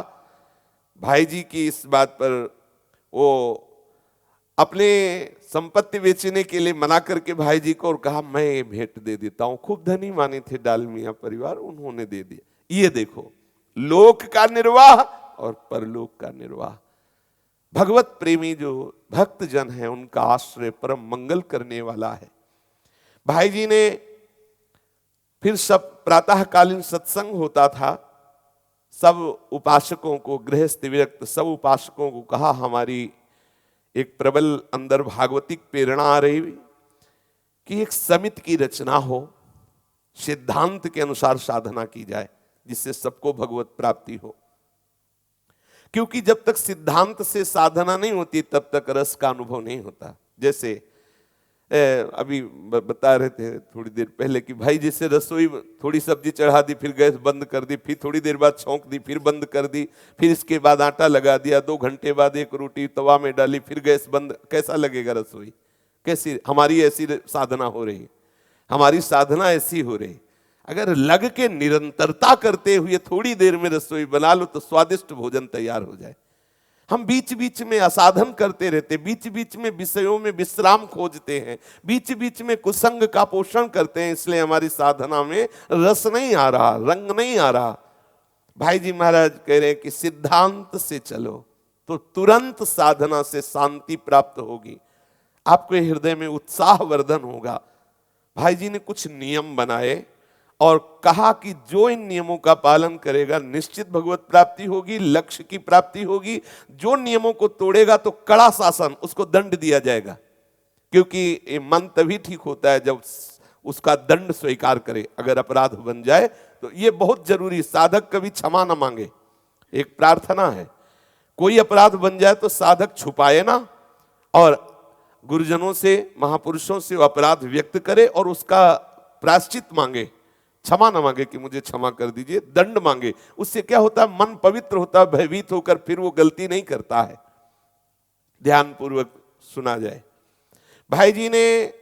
भाई जी की इस बात पर वो अपने संपत्ति बेचने के लिए मना करके भाई जी को और कहा मैं ये भेंट दे देता हूं। खूब धनी माने थे डालमिया परिवार, उन्होंने दे दिया। ये देखो, लोक का निर्वाह और परलोक का निर्वाह। भगवत प्रेमी जो भक्त जन है उनका आश्रय परम मंगल करने वाला है। भाई जी ने फिर सब प्रातःकालीन सत्संग होता था, सब उपासकों को, गृहस्थ विरक्त सब उपासकों को कहा हमारी एक प्रबल अंदर भागवतिक प्रेरणा आ रही कि एक समिति की रचना हो, सिद्धांत के अनुसार साधना की जाए जिससे सबको भगवत प्राप्ति हो। क्योंकि जब तक सिद्धांत से साधना नहीं होती तब तक रस का अनुभव नहीं होता। जैसे अभी बता रहे थे थोड़ी देर पहले कि भाई जैसे रसोई थोड़ी सब्जी चढ़ा दी, फिर गैस बंद कर दी, फिर थोड़ी देर बाद छौंक दी, फिर बंद कर दी, फिर इसके बाद आटा लगा दिया, 2 घंटे बाद एक रोटी तवा में डाली, फिर गैस बंद, कैसा लगेगा रसोई? कैसी हमारी ऐसी साधना हो रही, हमारी साधना ऐसी हो रही। अगर लग के निरंतरता करते हुए थोड़ी देर में रसोई बना लो तो स्वादिष्ट भोजन तैयार हो जाए। हम बीच बीच में असाधन करते रहते, बीच बीच में विषयों में विश्राम खोजते हैं, बीच बीच में कुसंग का पोषण करते हैं, इसलिए हमारी साधना में रस नहीं आ रहा, रंग नहीं आ रहा। भाई जी महाराज कह रहे हैं कि सिद्धांत से चलो तो तुरंत साधना से शांति प्राप्त होगी, आपके हृदय में उत्साह वर्धन होगा। भाई जी ने कुछ नियम बनाए और कहा कि जो इन नियमों का पालन करेगा निश्चित भगवत प्राप्ति होगी, लक्ष्य की प्राप्ति होगी। जो नियमों को तोड़ेगा तो कड़ा शासन, उसको दंड दिया जाएगा, क्योंकि ये मन तभी ठीक होता है जब उसका दंड स्वीकार करे। अगर अपराध बन जाए तो ये बहुत जरूरी, साधक कभी क्षमा न मांगे, एक प्रार्थना है। कोई अपराध बन जाए तो साधक छुपाए ना और गुरुजनों से, महापुरुषों से अपराध व्यक्त करे और उसका प्रायश्चित मांगे, क्षमा न मांगे कि मुझे क्षमा कर दीजिए, दंड मांगे। उससे क्या होता है, मन पवित्र होता है, भयभीत होकर फिर वो गलती नहीं करता है। ध्यान पूर्वक सुना जाए। भाई जी ने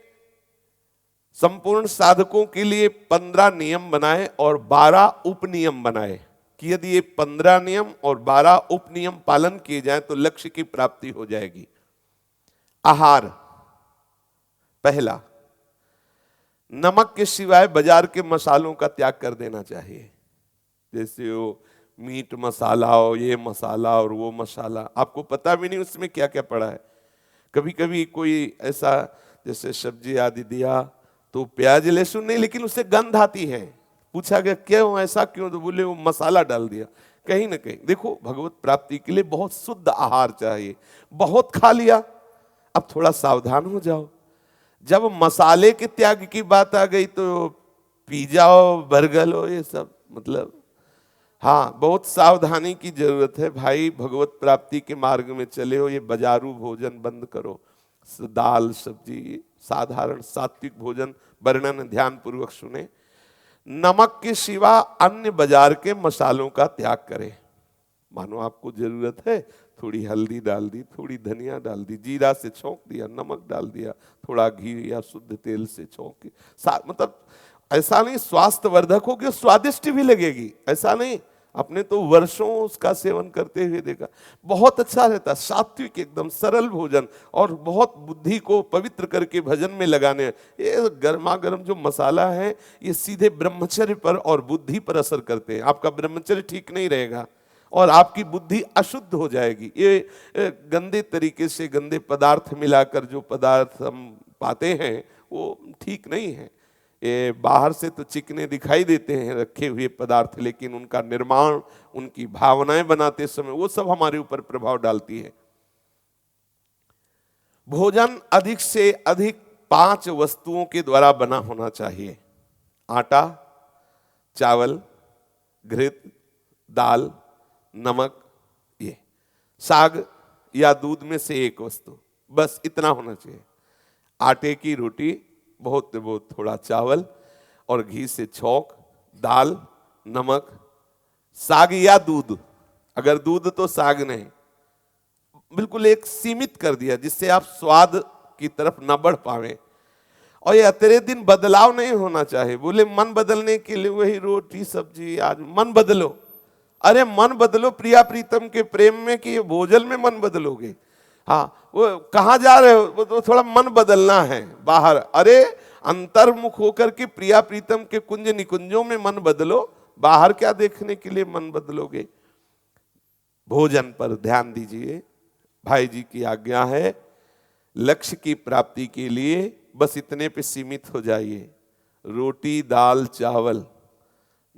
संपूर्ण साधकों के लिए 15 नियम बनाए और 12 उपनियम बनाए कि यदि ये 15 नियम और 12 उपनियम पालन किए जाए तो लक्ष्य की प्राप्ति हो जाएगी। आहार, पहला, नमक के सिवाय बाजार के मसालों का त्याग कर देना चाहिए। जैसे वो मीट मसाला और ये मसाला और वो मसाला, आपको पता भी नहीं उसमें क्या क्या पड़ा है। कभी कभी कोई ऐसा जैसे सब्जी आदि दिया तो प्याज लहसुन नहीं, लेकिन उससे गंध आती है। पूछा गया क्यों, ऐसा क्यों, तो बोले वो मसाला डाल दिया। कहीं ना कहीं देखो, भगवत प्राप्ति के लिए बहुत शुद्ध आहार चाहिए। बहुत खा लिया, अब थोड़ा सावधान हो जाओ। जब मसाले के त्याग की बात आ गई तो पिज्जा हो, बर्गर हो, ये सब मतलब हाँ, बहुत सावधानी की जरूरत है भाई। भगवत प्राप्ति के मार्ग में चले हो, ये बाजारू भोजन बंद करो। दाल सब्जी, साधारण सात्विक भोजन, वर्णन ध्यान पूर्वक सुने। नमक के सिवा अन्य बाजार के मसालों का त्याग करें। मानो आपको जरूरत है, थोड़ी हल्दी डाल दी, थोड़ी धनिया डाल दी, जीरा से छौंक दिया, नमक डाल दिया, थोड़ा घी या शुद्ध तेल से छौंक, मतलब ऐसा नहीं स्वास्थ्य वर्धक होगी, स्वादिष्ट भी लगेगी, ऐसा नहीं। अपने तो वर्षों उसका सेवन करते हुए देखा, बहुत अच्छा रहता, सात्विक एकदम सरल भोजन, और बहुत बुद्धि को पवित्र करके भजन में लगाने। ये गर्मा गर्म जो मसाला है ये सीधे ब्रह्मचर्य पर और बुद्धि पर असर करते हैं। आपका ब्रह्मचर्य ठीक नहीं रहेगा और आपकी बुद्धि अशुद्ध हो जाएगी। ये गंदे तरीके से गंदे पदार्थ मिलाकर जो पदार्थ हम पाते हैं वो ठीक नहीं है। ये बाहर से तो चिकने दिखाई देते हैं रखे हुए पदार्थ, लेकिन उनका निर्माण, उनकी भावनाएं बनाते समय वो सब हमारे ऊपर प्रभाव डालती है। भोजन अधिक से अधिक 5 वस्तुओं के द्वारा बना होना चाहिए। आटा, चावल, घृत, दाल, नमक, ये साग या दूध में से एक वस्तु, बस इतना होना चाहिए। आटे की रोटी, बहुत बहुत थोड़ा चावल और घी से छौंक, दाल, नमक, साग या दूध, अगर दूध तो साग नहीं, बिल्कुल एक सीमित कर दिया जिससे आप स्वाद की तरफ न बढ़ पावे। और ये अतरे दिन बदलाव नहीं होना चाहिए। बोले मन बदलने के लिए वही रोटी सब्जी, आज मन बदलो। अरे मन बदलो प्रिया प्रीतम के प्रेम में, कि ये भोजन में मन बदलोगे। हाँ, वो कहाँ जा रहे हो, वो तो थोड़ा मन बदलना है बाहर। अरे अंतर्मुख होकर के प्रिया प्रीतम के कुंज निकुंजों में मन बदलो, बाहर क्या देखने के लिए मन बदलोगे। भोजन पर ध्यान दीजिए। भाई जी की आज्ञा है, लक्ष्य की प्राप्ति के लिए बस इतने पे सीमित हो जाइए। रोटी, दाल, चावल,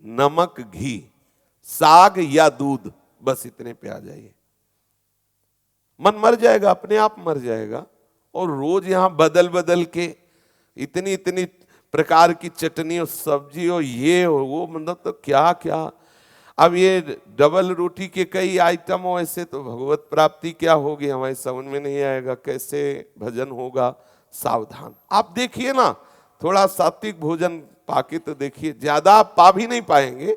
नमक, घी, साग या दूध, बस इतने पे आ जाइए। मन मर जाएगा, अपने आप मर जाएगा। और रोज यहां बदल बदल के इतनी इतनी प्रकार की चटनी और सब्जी और ये और वो, मतलब तो क्या क्या। अब ये डबल रोटी के कई आइटम हो, ऐसे तो भगवत प्राप्ति क्या होगी हमारी समझ में नहीं आएगा, कैसे भजन होगा। सावधान। आप देखिए ना, थोड़ा सात्विक भोजन पाके तो देखिए, ज्यादा आप पा भी नहीं पाएंगे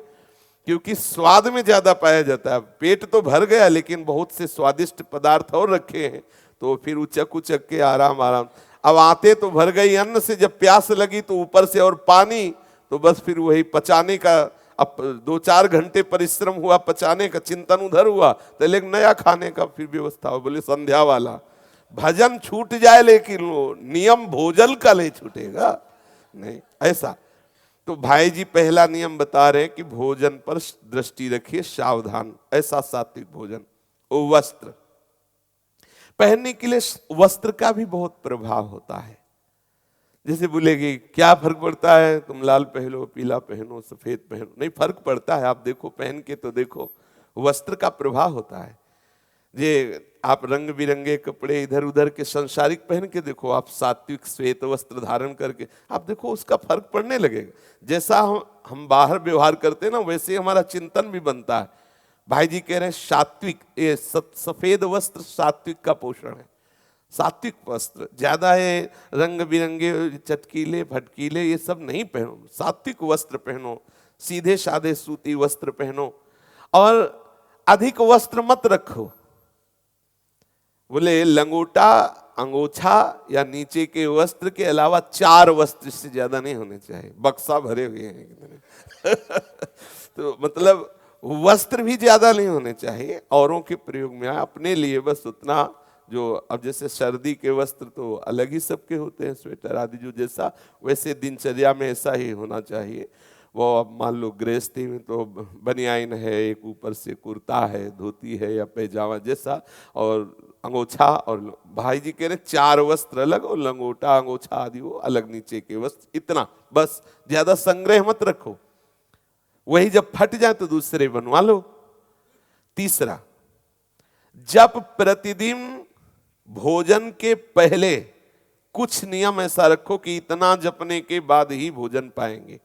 क्योंकि स्वाद में ज्यादा पाया जाता है। पेट तो भर गया लेकिन बहुत से स्वादिष्ट पदार्थ और रखे हैं, तो फिर उचक उचक के आराम आराम। अब आते तो भर गई अन्न से, जब प्यास लगी तो ऊपर से और पानी, तो बस फिर वही पचाने का। अब 2-4 घंटे परिश्रम हुआ पचाने का, चिंतन उधर हुआ, तो लेकिन नया खाने का फिर व्यवस्था हो। बोले संध्या वाला भजन छूट जाए लेकिन वो नियम भोजन का नहीं छूटेगा, नहीं ऐसा। तो भाई जी पहला नियम बता रहे हैं कि भोजन पर दृष्टि रखिए, सावधान। ऐसा सात्विक भोजन। वस्त्र पहनने के लिए वस्त्र का भी बहुत प्रभाव होता है। जैसे बोलेगी क्या फर्क पड़ता है, तुम लाल पहनो, पीला पहनो, सफेद पहनो, नहीं फर्क पड़ता है। आप देखो, पहन के तो देखो, वस्त्र का प्रभाव होता है। ये आप रंग बिरंगे कपड़े इधर उधर के संसारिक पहन के देखो, आप सात्विक श्वेत वस्त्र धारण करके आप देखो, उसका फर्क पड़ने लगेगा। जैसा हम बाहर व्यवहार करते हैं ना, वैसे हमारा चिंतन भी बनता है। भाई जी कह रहे हैं सात्विक, ये सफेद वस्त्र सात्विक का पोषण है। सात्विक वस्त्र ज्यादा है, रंग बिरंगे चटकीले भटकीले ये सब नहीं पहनो, सात्विक वस्त्र पहनो, सीधे साधे सूती वस्त्र पहनो, और अधिक वस्त्र मत रखो। बोले लंगोटा, अंगोछा या नीचे के वस्त्र के अलावा 4 वस्त्र से ज्यादा नहीं होने चाहिए। बक्सा भरे हुए हैं तो मतलब वस्त्र भी ज्यादा नहीं होने चाहिए, औरों के प्रयोग में अपने लिए बस उतना जो। अब जैसे सर्दी के वस्त्र तो अलग ही सबके होते हैं, स्वेटर आदि जो जैसा, वैसे दिनचर्या में ऐसा ही होना चाहिए। वो अब मान लो गृहस्थी में तो बनियाइन है, एक ऊपर से कुर्ता है, धोती है या पैजामा जैसा, और अंगोछा। और भाई जी कह रहे 4 वस्त्र अलग और लंगोटा अंगोछा आदि वो अलग, नीचे के वस्त्र इतना, बस ज्यादा संग्रह मत रखो। वही जब फट जाए तो दूसरे बनवा लो। तीसरा, जब प्रतिदिन भोजन के पहले कुछ नियम ऐसा रखो कि इतना जपने के बाद ही भोजन पाएंगे।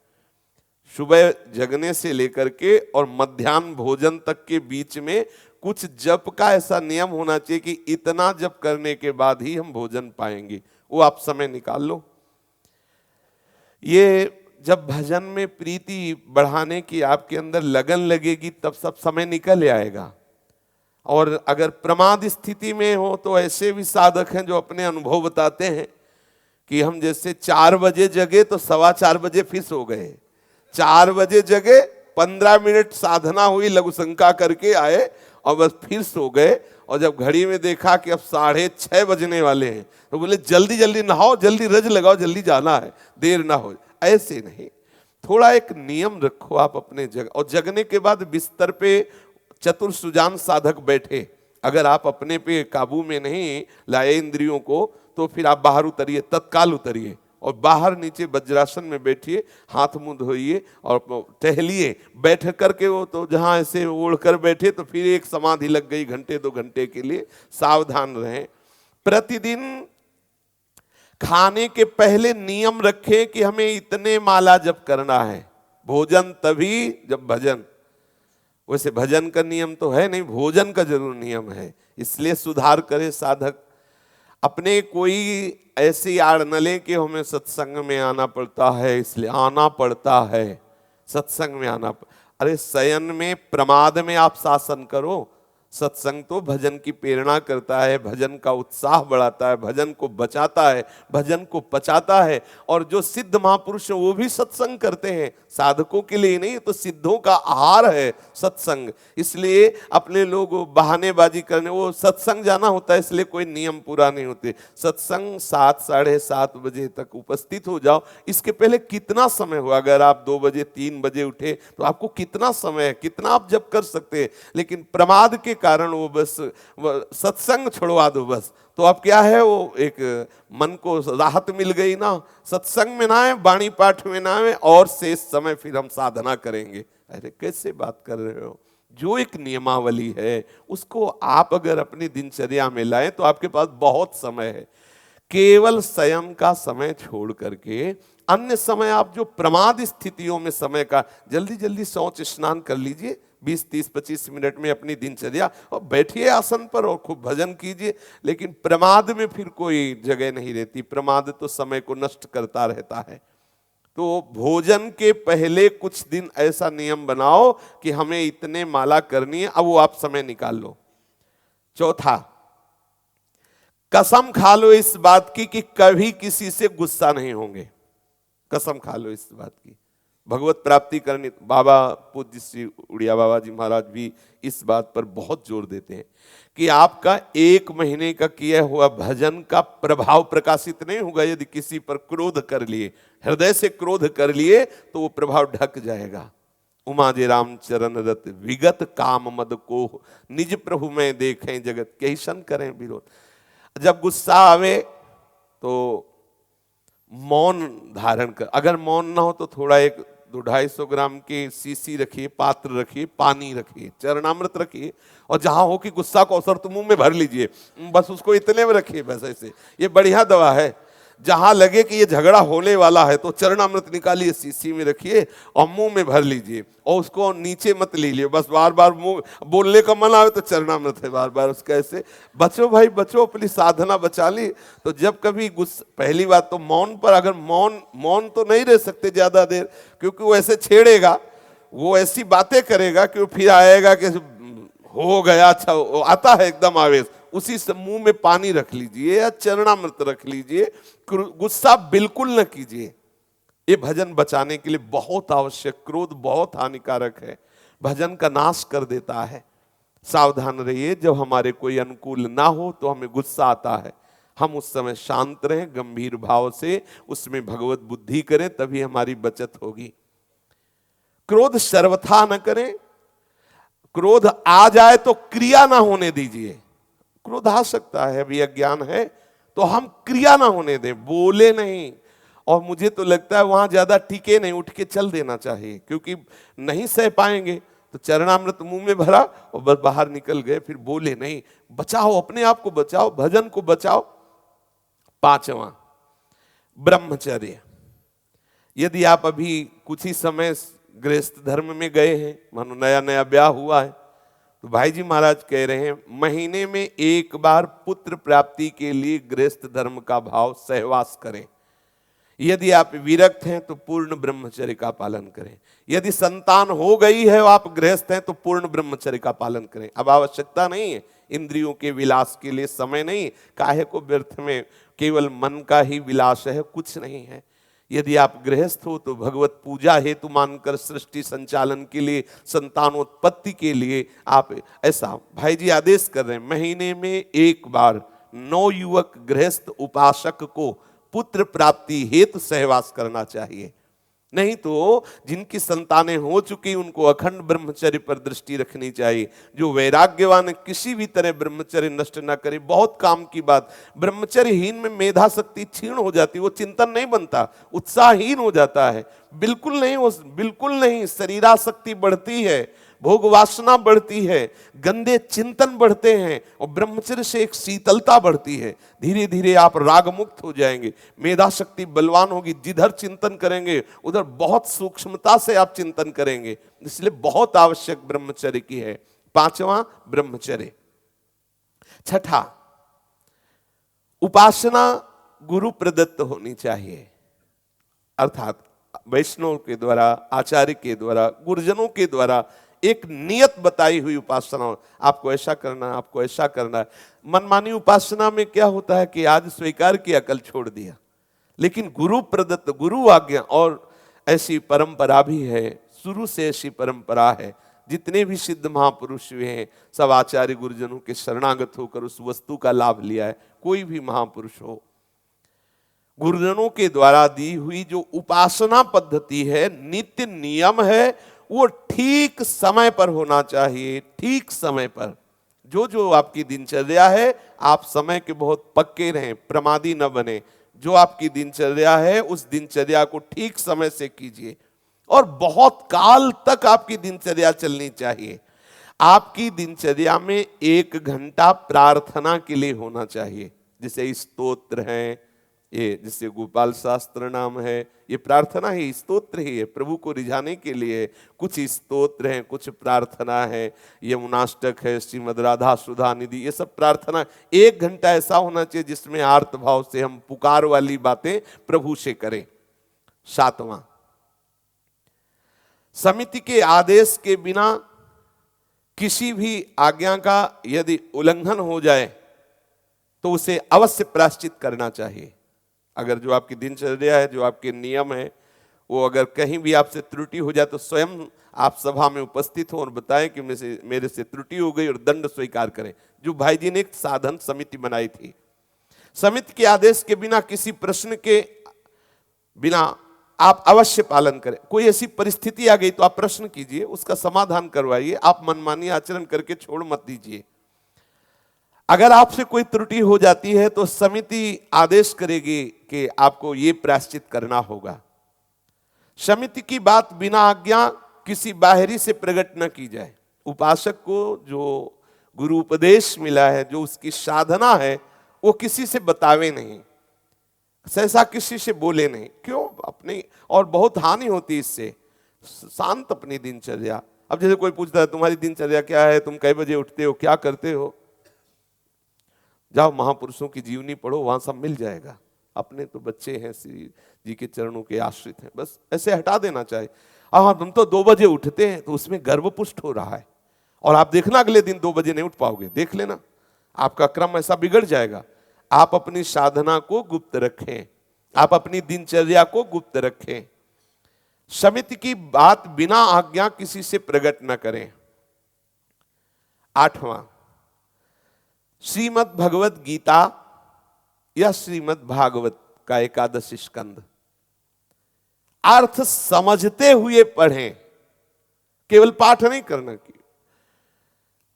सुबह जगने से लेकर के और मध्याह्न भोजन तक के बीच में कुछ जप का ऐसा नियम होना चाहिए कि इतना जप करने के बाद ही हम भोजन पाएंगे। वो आप समय निकाल लो। ये जब भजन में प्रीति बढ़ाने की आपके अंदर लगन लगेगी तब सब समय निकल आएगा। और अगर प्रमाद स्थिति में हो तो ऐसे भी साधक हैं जो अपने अनुभव बताते हैं कि हम जैसे 4 बजे जगे तो 4:15 बजे फिर सो गए, 4 बजे जगे, 15 मिनट साधना हुई, लघु शंका करके आए और बस फिर सो गए। और जब घड़ी में देखा कि अब 6:30 बजने वाले हैं तो बोले जल्दी जल्दी नहाओ, जल्दी रज लगाओ, जल्दी जाना है, देर ना हो। ऐसे नहीं, थोड़ा एक नियम रखो आप अपने जग। और जगने के बाद बिस्तर पे चतुर सुजान साधक बैठे। अगर आप अपने पे काबू में नहीं लाए इंद्रियों को तो फिर आप बाहर उतरिए, तत्काल उतरिए और बाहर नीचे वज्रासन में बैठिए, हाथ मुंह धोइए और टहलिए। बैठ करके वो तो जहां ऐसे ओढ़ कर बैठे तो फिर एक समाधि लग गई घंटे 2 घंटे के लिए। सावधान रहें। प्रतिदिन खाने के पहले नियम रखें कि हमें इतने माला जप करना है। भोजन तभी जब भजन। वैसे भजन का नियम तो है नहीं, भोजन का जरूर नियम है। इसलिए सुधार करे साधक। अपने कोई ऐसी आड़ न ले कि हमें सत्संग में आना पड़ता है, इसलिए आना पड़ता है सत्संग में अरे शयन में प्रमाद में आप शासन करो। सत्संग तो भजन की प्रेरणा करता है, भजन का उत्साह बढ़ाता है, भजन को बचाता है, भजन को पचाता है। और जो सिद्ध महापुरुष हैं वो भी सत्संग करते हैं, साधकों के लिए नहीं, तो सिद्धों का आहार है सत्संग। इसलिए अपने लोग बहानेबाजी करने, वो सत्संग जाना होता है इसलिए कोई नियम पूरा नहीं होते। सत्संग 7 साढ़े 7 बजे तक उपस्थित हो जाओ। इसके पहले कितना समय हुआ, अगर आप 2 बजे 3 बजे उठे तो आपको कितना समय है, कितना आप जब कर सकते हैं। लेकिन प्रमाद के कारण वो बस सत्संग छोड़वा दो बस, तो अब क्या है, वो एक मन को राहत मिल गई ना। सत्संग में ना है, वाणी पाठ में ना है, और शेष समय फिर हम साधना करेंगे। अरे कैसे बात कर रहे हो। जो एक नियमावली है उसको आप अगर अपनी दिनचर्या में लाएं तो आपके पास बहुत समय है। केवल स्वयं का समय छोड़ करके अन्य समय आप जो प्रमाद स्थितियों में समय का, जल्दी जल्दी शौच स्नान कर लीजिए 20, 30, 25 मिनट में अपनी दिनचर्या, और बैठिए आसन पर और खूब भजन कीजिए। लेकिन प्रमाद में फिर कोई जगह नहीं रहती। प्रमाद तो समय को नष्ट करता रहता है। तो भोजन के पहले कुछ दिन ऐसा नियम बनाओ कि हमें इतने माला करनी है, अब वो आप समय निकाल लो। चौथा, कसम खा लो इस बात की कि कभी किसी से गुस्सा नहीं होंगे। कसम खा लो इस बात की। भगवत प्राप्ति करनी, बाबा पूज्य श्री उड़िया बाबा जी महाराज भी इस बात पर बहुत जोर देते हैं कि आपका 1 महीने का किया हुआ भजन का प्रभाव प्रकाशित नहीं होगा। यदि किसी पर क्रोध कर लिए, हृदय से क्रोध कर लिए, तो वो प्रभाव ढक जाएगा। उमा जे राम चरण रत विगत काम मद को निज प्रभु में देखें जगत के शन करें विरोध। जब गुस्सा आवे तो मौन धारण कर। अगर मौन ना हो तो थोड़ा 100-250 ग्राम की सीसी रखिए, पात्र रखिए, पानी रखिए, चरणामृत रखिए, और जहां हो कि गुस्सा को अवसर तो मुंह में भर लीजिए, बस उसको इतने में रखिए। बस ऐसे ये बढ़िया दवा है। जहां लगे कि ये झगड़ा होने वाला है तो चरणामृत निकालिए, सीसी में रखिए और मुंह में भर लीजिए, और उसको नीचे मत लीजिए। बस बार बार मुंह बोलने का मन आवे तो चरणामृत है, बार बार उसका ऐसे। बचो भाई बचो, अपनी साधना बचा ली। तो जब कभी गुस्सा, पहली बात तो मौन पर, अगर मौन तो नहीं रह सकते ज्यादा देर, क्योंकि वो ऐसे छेड़ेगा, वो ऐसी बातें करेगा कि वो फिर आएगा कि हो गया, अच्छा आता है एकदम आवेश। उसी से मुंह में पानी रख लीजिए या चरणामृत रख लीजिए। गुस्सा बिल्कुल न कीजिए। ये भजन बचाने के लिए बहुत आवश्यक। क्रोध बहुत हानिकारक है, भजन का नाश कर देता है। सावधान रहिए, जब हमारे कोई अनुकूल ना हो तो हमें गुस्सा आता है, हम उस समय शांत रहें, गंभीर भाव से उसमें भगवत बुद्धि करें, तभी हमारी बचत होगी। क्रोध सर्वथा न करें। क्रोध आ जाए तो क्रिया ना होने दीजिए। क्रोध आ सकता है, अभी अज्ञान है, तो हम क्रिया ना होने दें, बोले नहीं। और मुझे तो लगता है वहां ज्यादा टिके नहीं, उठ के चल देना चाहिए, क्योंकि नहीं सह पाएंगे। तो चरणामृत मुंह में भरा और बस बाहर निकल गए, फिर बोले नहीं। बचाओ, अपने आप को बचाओ, भजन को बचाओ। 5वां, ब्रह्मचर्य। यदि आप अभी कुछ ही समय गृहस्थ धर्म में गए हैं, मानो नया नया ब्याह हुआ है, तो भाई जी महाराज कह रहे हैं महीने में एक बार पुत्र प्राप्ति के लिए गृहस्थ धर्म का भाव सहवास करें। यदि आप विरक्त हैं तो पूर्ण ब्रह्मचर्य का पालन करें। यदि संतान हो गई है और आप गृहस्थ हैं तो पूर्ण ब्रह्मचर्य का पालन करें। अब आवश्यकता नहीं है इंद्रियों के विलास के लिए, समय नहीं, काहे को व्यर्थ में केवल मन का ही विलास है, कुछ नहीं है। यदि आप गृहस्थ हो तो भगवत पूजा हेतु मानकर सृष्टि संचालन के लिए, संतानोत्पत्ति के लिए आप ऐसा भाई जी आदेश कर रहे हैं महीने में एक बार नवयुवक गृहस्थ उपासक को पुत्र प्राप्ति हेतु सहवास करना चाहिए। नहीं तो जिनकी संतानें हो चुकी उनको अखंड ब्रह्मचर्य पर दृष्टि रखनी चाहिए। जो वैराग्यवान किसी भी तरह ब्रह्मचर्य नष्ट ना करे, बहुत काम की बात। ब्रह्मचर्यहीन में मेधा शक्ति क्षीण हो जाती है, वो चिंतन नहीं बनता, उत्साहहीन हो जाता है। बिल्कुल नहीं, शरीरासक्ति बढ़ती है, भोग वासना बढ़ती है, गंदे चिंतन बढ़ते हैं, और ब्रह्मचर्य से एक शीतलता बढ़ती है। धीरे धीरे आप राग मुक्त हो जाएंगे, मेधा शक्ति बलवान होगी, जिधर चिंतन करेंगे उधर बहुत सूक्ष्मता से आप चिंतन करेंगे। इसलिए बहुत आवश्यक ब्रह्मचर्य की है। पांचवा ब्रह्मचर्य। छठा, उपासना गुरु प्रदत्त होनी चाहिए, अर्थात वैष्णव के द्वारा, आचार्य के द्वारा, गुरुजनों के द्वारा एक नियत बताई हुई उपासना। आपको ऐसा करना है, आपको ऐसा करना है। मनमानी उपासना में क्या होता है कि आज स्वीकार किया, कल छोड़ दिया। लेकिन गुरु प्रदत्त, गुरु आज्ञा, और ऐसी परंपरा भी है, शुरू से ऐसी परंपरा है। जितने भी सिद्ध महापुरुष हुए हैं सब आचार्य गुरुजनों के शरणागत होकर उस वस्तु का लाभ लिया है। कोई भी महापुरुष हो, गुरुजनों के द्वारा दी हुई जो उपासना पद्धति है, नित्य नियम है, वो ठीक समय पर होना चाहिए। ठीक समय पर जो आपकी दिनचर्या है, आप समय के बहुत पक्के रहें, प्रमादी न बने। जो आपकी दिनचर्या है उस दिनचर्या को ठीक समय से कीजिए, और बहुत काल तक आपकी दिनचर्या चलनी चाहिए। आपकी दिनचर्या में 1 घंटा प्रार्थना के लिए होना चाहिए। जैसे स्तोत्र हैं, ये जिससे गोपाल शास्त्र नाम है, ये प्रार्थना ही, स्तोत्र ही है, प्रभु को रिझाने के लिए। कुछ स्तोत्र हैं, कुछ प्रार्थना है, यमुनाष्टक है, श्रीमद राधा सुधा निधि, ये सब प्रार्थना। 1 घंटा ऐसा होना चाहिए जिसमें आर्त भाव से हम पुकार वाली बातें प्रभु से करें। 7वां, समिति के आदेश के बिना किसी भी आज्ञा का यदि उल्लंघन हो जाए तो उसे अवश्य प्रायश्चित करना चाहिए। अगर जो आपकी दिनचर्या है, जो आपके नियम है, वो अगर कहीं भी आपसे त्रुटि हो जाए तो स्वयं आप सभा में उपस्थित हो और बताएं कि मेरे से त्रुटि हो गई, और दंड स्वीकार करें। जो भाई जी ने एक साधन समिति बनाई थी, समिति के आदेश के बिना, किसी प्रश्न के बिना आप अवश्य पालन करें। कोई ऐसी परिस्थिति आ गई तो आप प्रश्न कीजिए, उसका समाधान करवाइए। आप मनमानी आचरण करके छोड़ मत दीजिए। अगर आपसे कोई त्रुटि हो जाती है तो समिति आदेश करेगी कि आपको ये प्रायश्चित करना होगा। समिति की बात बिना आज्ञा किसी बाहरी से प्रकट न की जाए। उपासक को जो गुरु उपदेश मिला है, जो उसकी साधना है, वो किसी से बतावे नहीं, सहसा किसी से बोले नहीं। क्यों? अपनी, और बहुत हानि होती इससे। शांत अपनी दिनचर्या। अब जैसे कोई पूछता है तुम्हारी दिनचर्या क्या है, तुम कई बजे उठते हो, क्या करते हो, जाओ महापुरुषों की जीवनी पढ़ो, वहां सब मिल जाएगा। अपने तो बच्चे हैं, श्री जी के चरणों के आश्रित हैं, बस ऐसे हटा देना चाहिए। हाँ, तुम तो 2 बजे उठते हैं, तो उसमें गर्वपुष्ट हो रहा है, और आप देखना अगले दिन 2 बजे नहीं उठ पाओगे, देख लेना, आपका क्रम ऐसा बिगड़ जाएगा। आप अपनी साधना को गुप्त रखें, आप अपनी दिनचर्या को गुप्त रखें। समिति की बात बिना आज्ञा किसी से प्रकट न करें। 8वां, श्रीमद् भगवत गीता या श्रीमद् भागवत का 11 स्कंद अर्थ समझते हुए पढ़ें, केवल पाठ नहीं करना की,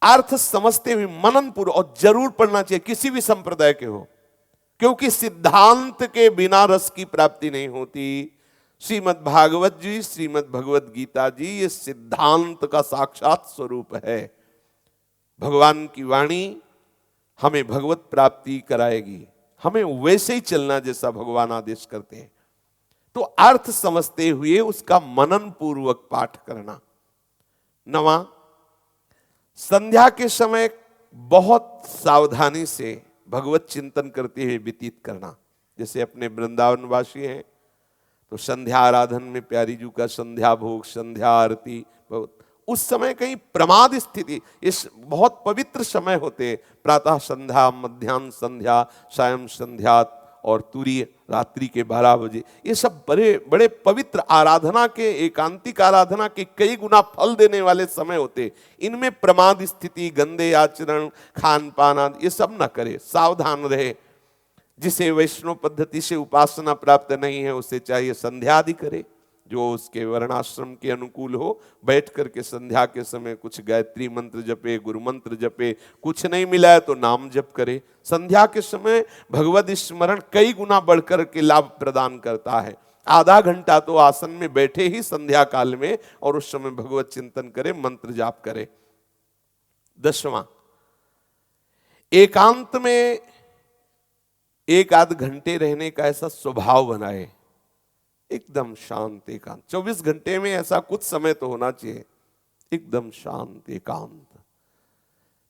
अर्थ समझते हुए मनन पूर्वक, और जरूर पढ़ना चाहिए, किसी भी संप्रदाय के हो, क्योंकि सिद्धांत के बिना रस की प्राप्ति नहीं होती। श्रीमद् भागवत जी, श्रीमद् भगवत गीता जी, ये सिद्धांत का साक्षात स्वरूप है। भगवान की वाणी हमें भगवत प्राप्ति कराएगी। हमें वैसे ही चलना जैसा भगवान आदेश करते हैं। तो अर्थ समझते हुए उसका मनन पूर्वक पाठ करना। 9वां, संध्या के समय बहुत सावधानी से भगवत चिंतन करते हुए व्यतीत करना। जैसे अपने वृंदावनवासी हैं तो संध्या आराधन में प्यारी जी का संध्या भोग, संध्या आरती, उस समय कहीं प्रमाद स्थिति, इस बहुत पवित्र समय होते, प्रातः संध्या, मध्याह्न संध्या, सायं संध्या और तुरीय रात्रि के 12 बजे, ये सब बड़े बड़े पवित्र आराधना के, एकांतिक आराधना के कई गुना फल देने वाले समय होते। इनमें प्रमाद स्थिति, गंदे आचरण, खान पान आदि ये सब न करे, सावधान रहे। जिसे वैष्णव पद्धति से उपासना प्राप्त नहीं है उसे चाहिए संध्या आदि करे, जो उसके वर्णाश्रम के अनुकूल हो। बैठ करके संध्या के समय कुछ गायत्री मंत्र जपे, गुरु मंत्र जपे, कुछ नहीं मिला है तो नाम जप करे। संध्या के समय भगवत स्मरण कई गुना बढ़कर के लाभ प्रदान करता है। आधा घंटा तो आसन में बैठे ही संध्या काल में, और उस समय भगवत चिंतन करे, मंत्र जाप करे। 10वां, एकांत में 1-आध घंटे रहने का ऐसा स्वभाव बनाए, एकदम शांत एकांत। 24 घंटे में ऐसा कुछ समय तो होना चाहिए एकदम शांत एकांत,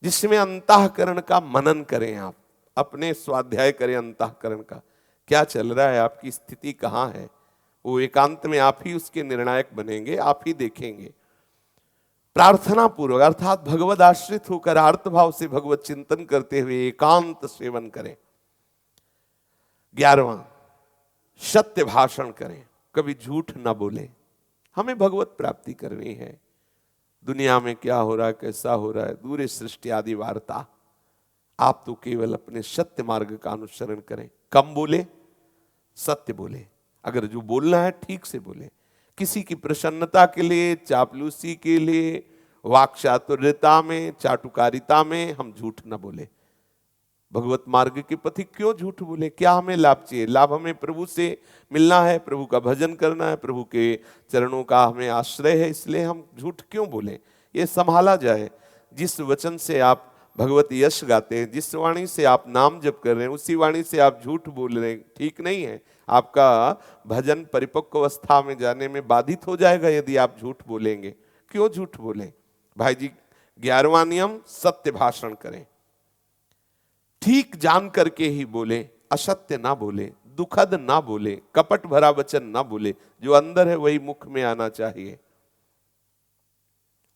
जिसमें अंतःकरण का मनन करें। आप अपने स्वाध्याय करें अंतःकरण का, क्या चल रहा है, आपकी स्थिति कहाँ है। वो एकांत में आप ही उसके निर्णायक बनेंगे, आप ही देखेंगे। प्रार्थना पूर्वक अर्थात भगवद आश्रित होकर आर्त भाव से भगवत चिंतन करते हुए एकांत सेवन करें। 11वां, सत्य भाषण करें, कभी झूठ ना बोले। हमें भगवत प्राप्ति करनी है, दुनिया में क्या हो रहा है, कैसा हो रहा है, दूर सृष्टि आदि वार्ता, आप तो केवल अपने सत्य मार्ग का अनुसरण करें। कम बोले, सत्य बोले, अगर जो बोलना है ठीक से बोले। किसी की प्रसन्नता के लिए, चापलूसी के लिए, वाक्चातुर्यता में, चाटुकारिता में हम झूठ न बोले। भगवत मार्ग के पथी क्यों झूठ बोले, क्या हमें लाभ चाहिए? लाभ हमें प्रभु से मिलना है, प्रभु का भजन करना है, प्रभु के चरणों का हमें आश्रय है, इसलिए हम झूठ क्यों बोले? ये संभाला जाए। जिस वचन से आप भगवत यश गाते हैं, जिस वाणी से आप नाम जप कर रहे हैं, उसी वाणी से आप झूठ बोल रहे हैं, ठीक नहीं है। आपका भजन परिपक्व अवस्था में जाने में बाधित हो जाएगा यदि आप झूठ बोलेंगे। क्यों झूठ बोलें? भाई जी, 11वां नियम, सत्य भाषण करें, ठीक जान करके ही बोले, असत्य ना बोले, दुखद ना बोले, कपट भरा वचन ना बोले, जो अंदर है वही मुख में आना चाहिए।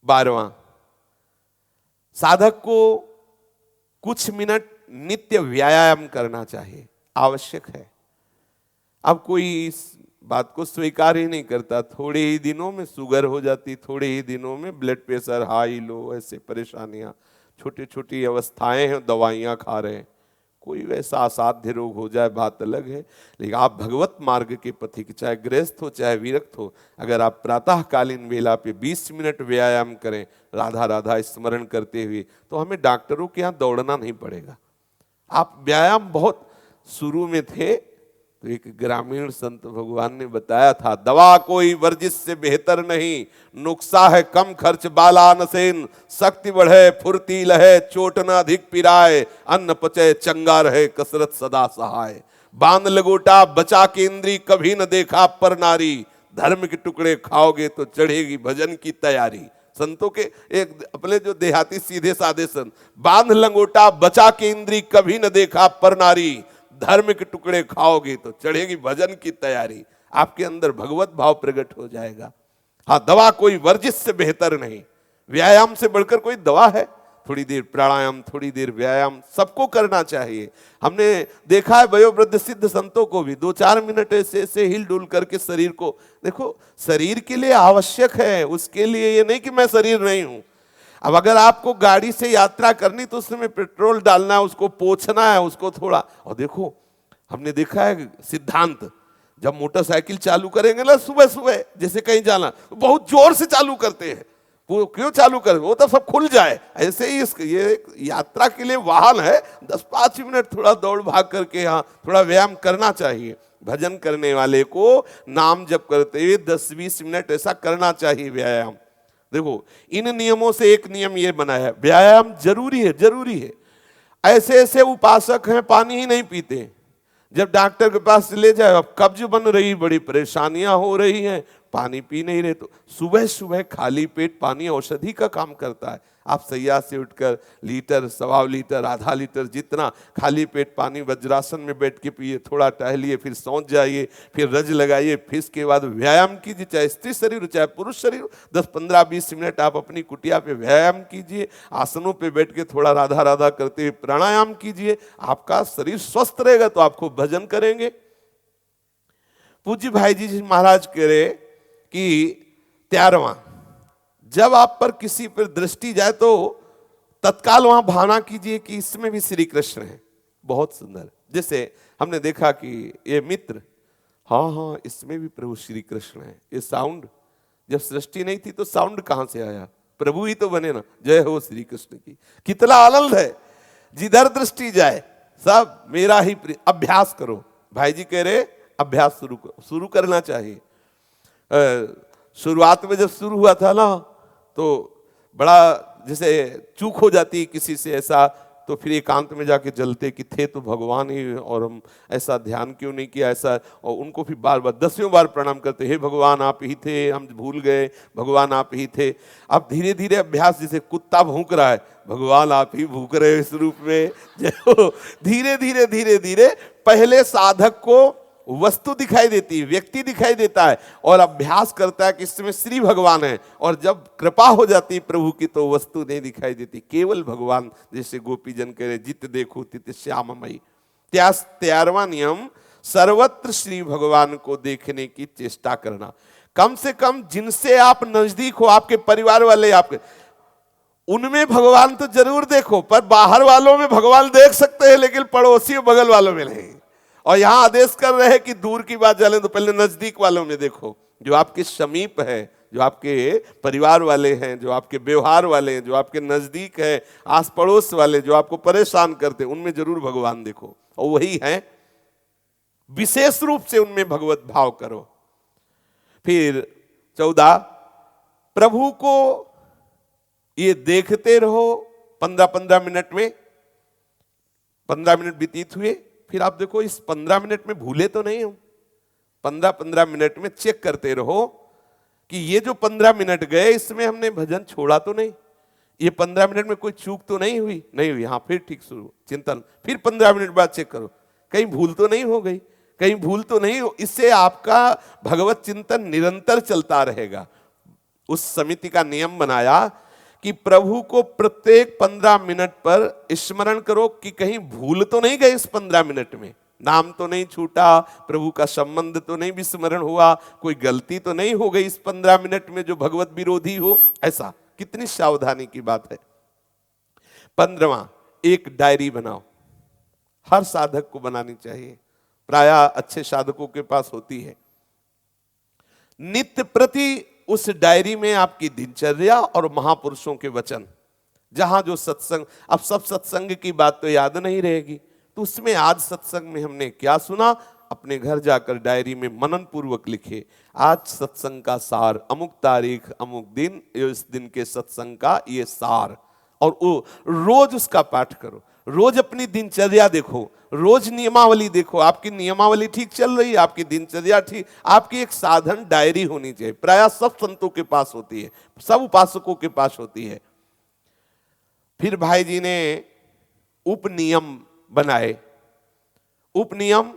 12वां, साधक को कुछ मिनट नित्य व्यायाम करना चाहिए, आवश्यक है। अब कोई इस बात को स्वीकार ही नहीं करता, थोड़े ही दिनों में शुगर हो जाती, थोड़े ही दिनों में ब्लड प्रेशर हाई लो, ऐसे परेशानियां, छोटी छोटी अवस्थाएं हैं, दवाइयां खा रहे हैं। कोई वैसा असाध्य रोग हो जाए बात अलग है, लेकिन आप भगवत मार्ग के पथिक, चाहे गृहस्थ हो चाहे विरक्त हो, अगर आप प्रातःकालीन वेला पे 20 मिनट व्यायाम करें राधा राधा स्मरण करते हुए, तो हमें डॉक्टरों के यहाँ दौड़ना नहीं पड़ेगा। आप व्यायाम बहुत शुरू में थे तो एक ग्रामीण संत भगवान ने बताया था, दवा कोई वर्जिश से बेहतर नहीं, नुक्सा है कम खर्च बाला नसेन, शक्ति बढ़े फुर्ती लहे, चोट न अधिक पिराए, अन्न पचे चंगा रहे, कसरत सदा सहाय। बांध लगोटा बचा के इंद्री, कभी न देखा पर नारी, धर्म के टुकड़े खाओगे तो चढ़ेगी भजन की तैयारी। संतों के एक अपने जो देहाती सीधे साधे संत, बांध लंगोटा बचा के इंद्री, कभी न देखा पर नारी, धर्म के टुकड़े खाओगे तो चढ़ेगी भजन की तैयारी। आपके अंदर भगवत भाव प्रकट हो जाएगा। हाँ, दवा कोई वर्जिश से बेहतर नहीं, व्यायाम से बढ़कर कोई दवा है? थोड़ी देर प्राणायाम, थोड़ी देर व्यायाम सबको करना चाहिए। हमने देखा है वयोवृद्ध सिद्ध संतों को भी 2-4 मिनट ऐसे ऐसे हिल डुल करके शरीर को, देखो शरीर के लिए आवश्यक है, उसके लिए ये नहीं कि मैं शरीर नहीं हूं। अब अगर आपको गाड़ी से यात्रा करनी तो उसमें पेट्रोल डालना है, उसको पोंछना है, उसको थोड़ा, और देखो हमने देखा है सिद्धांत, जब मोटरसाइकिल चालू करेंगे ना सुबह सुबह, जैसे कहीं जाना तो बहुत जोर से चालू करते हैं। वो क्यों चालू कर, वो तो सब खुल जाए। ऐसे ही ये यात्रा के लिए वाहन है, 10-5 मिनट थोड़ा दौड़ भाग करके यहाँ थोड़ा व्यायाम करना चाहिए। भजन करने वाले को नाम जप करते हुए 10-20 मिनट ऐसा करना चाहिए व्यायाम। देखो इन नियमों से एक नियम ये बना है, व्यायाम जरूरी है, जरूरी है। ऐसे ऐसे उपासक हैं पानी ही नहीं पीते, जब डॉक्टर के पास ले जाए, अब कब्ज बन रही, बड़ी परेशानियां हो रही हैं, पानी पी नहीं रहे, तो सुबह सुबह खाली पेट पानी औषधि का काम करता है। आप सैया से उठकर लीटर, सवा लीटर, आधा लीटर जितना खाली पेट पानी वज्रासन में बैठ के पिए, थोड़ा टहलिए, फिर सौं जाइए, फिर रज लगाइए, फिर इसके बाद व्यायाम कीजिए, चाहे स्त्री शरीर हो चाहे पुरुष शरीर हो, 10, 15, 20 मिनट आप अपनी कुटिया पे व्यायाम कीजिए, आसनों पे बैठ के थोड़ा राधा राधा करते हुए प्राणायाम कीजिए, आपका शरीर स्वस्थ रहेगा तो आप खूब भजन करेंगे। पूज्य भाई जी महाराज कह रहे कि 13वां, जब आप पर किसी पर दृष्टि जाए तो तत्काल वहां भावना कीजिए कि इसमें भी श्री कृष्ण है। बहुत सुंदर। जैसे हमने देखा कि ये मित्र, हाँ इसमें भी प्रभु श्री कृष्ण है। ये साउंड, जब सृष्टि नहीं थी तो साउंड कहां से आया? प्रभु ही तो बने ना। जय हो श्री कृष्ण की। कितना आनंद है, जिधर दृष्टि जाए सब मेरा ही प्रिय। अभ्यास करो। भाई जी कह रहे अभ्यास शुरू करना चाहिए। शुरुआत में जब शुरू हुआ था ना, तो बड़ा जैसे चूक हो जाती है किसी से ऐसा, तो फिर एकांत में जाके जलते कि थे तो भगवान ही, और हम ऐसा ध्यान क्यों नहीं किया ऐसा, और उनको फिर बार बार 10वें बार प्रणाम करते, हे भगवान आप ही थे, हम भूल गए, भगवान आप ही थे। अब धीरे धीरे अभ्यास, जैसे कुत्ता भूंक रहा है, भगवान आप ही भूंक रहे हो इस रूप में। धीरे धीरे धीरे धीरे पहले साधक को वस्तु दिखाई देती है, व्यक्ति दिखाई देता है, और अभ्यास करता है कि इसमें श्री भगवान है, और जब कृपा हो जाती है प्रभु की तो वस्तु नहीं दिखाई देती, केवल भगवान। जैसे गोपी जन कह रहे, जित देखो तित श्याममयी। 13वां नियम, सर्वत्र श्री भगवान को देखने की चेष्टा करना। कम से कम जिनसे आप नजदीक हो, आपके परिवार वाले, आपके, उनमें भगवान तो जरूर देखो, पर बाहर वालों में भगवान देख सकते हैं, लेकिन पड़ोसी बगल वालों में नहीं। और यहां आदेश कर रहे हैं कि दूर की बात चले तो पहले नजदीक वालों में देखो, जो आपके समीप है, जो आपके परिवार वाले हैं, जो आपके व्यवहार वाले हैं, जो आपके नजदीक है, आस पड़ोस वाले जो आपको परेशान करते हैं, उनमें जरूर भगवान देखो, और वही है विशेष रूप से उनमें भगवत भाव करो। फिर 14, प्रभु को ये देखते रहो 15-15 मिनट में। 15 मिनट व्यतीत हुए, फिर आप देखो इस 15 मिनट में भूले तो नहीं हो। 15-15 मिनट में चेक करते रहो कि ये जो 15 मिनट गए इसमें हमने भजन छोड़ा तो नहीं, ये 15 मिनट में कोई चूक तो नहीं हुई। हाँ, फिर ठीक शुरू चिंतन, फिर 15 मिनट बाद चेक करो कहीं भूल तो नहीं हो गई, कहीं भूल तो नहीं हो। इससे आपका भगवत चिंतन निरंतर चलता रहेगा। उस समिति का नियम बनाया कि प्रभु को प्रत्येक 15 मिनट पर स्मरण करो कि कहीं भूल तो नहीं गए इस 15 मिनट में, नाम तो नहीं छूटा, प्रभु का संबंध तो नहीं विस्मरण हुआ, कोई गलती तो नहीं हो गई इस 15 मिनट में जो भगवत विरोधी हो। ऐसा कितनी सावधानी की बात है। 15वां, एक डायरी बनाओ। हर साधक को बनानी चाहिए, प्रायः अच्छे साधकों के पास होती है। नित्य प्रति उस डायरी में आपकी दिनचर्या और महापुरुषों के वचन, जहां जो सत्संग, अब सब सत्संग की बात तो याद नहीं रहेगी, तो उसमें आज सत्संग में हमने क्या सुना, अपने घर जाकर डायरी में मनन पूर्वक लिखे। आज सत्संग का सार, अमुक तारीख अमुक दिन, इस दिन के सत्संग का ये सार, और वो रोज उसका पाठ करो। रोज अपनी दिनचर्या देखो, रोज नियमावली देखो, आपकी नियमावली ठीक चल रही है, आपकी दिनचर्या ठीक। आपकी एक साधन डायरी होनी चाहिए, प्रायः सब संतों के पास होती है, सब उपासकों के पास होती है। फिर भाई जी ने उपनियम बनाए। उपनियम,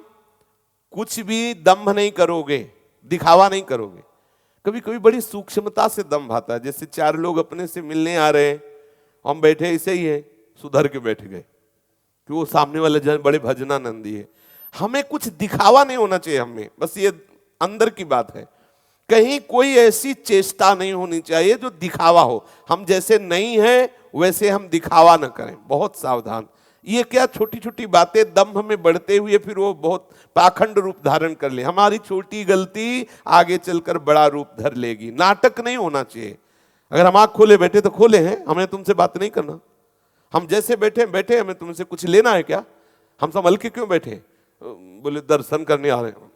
कुछ भी दंभ नहीं करोगे, दिखावा नहीं करोगे। कभी कभी बड़ी सूक्ष्मता से दंभ आता है, जैसे 4 लोग अपने से मिलने आ रहे हैं, हम बैठे ऐसे ही है, सुधर के बैठ गए कि वो सामने वाले जन बड़े भजनानंदी है। हमें कुछ दिखावा नहीं होना चाहिए, हमें बस ये अंदर की बात है। कहीं कोई ऐसी चेष्टा नहीं होनी चाहिए जो दिखावा हो। हम जैसे नहीं हैं वैसे हम दिखावा न करें, बहुत सावधान। ये क्या छोटी छोटी बातें दंभ में बढ़ते हुए फिर वो बहुत पाखंड रूप धारण कर ले। हमारी छोटी गलती आगे चलकर बड़ा रूप धर लेगी। नाटक नहीं होना चाहिए। अगर हम आँख खोले बैठे तो खोले हैं, हमें तुमसे बात नहीं करना। हम जैसे बैठे बैठे, हमें तुमसे कुछ लेना है क्या? हम सब हल्के क्यों बैठे? बोले दर्शन करने आ रहे हैं।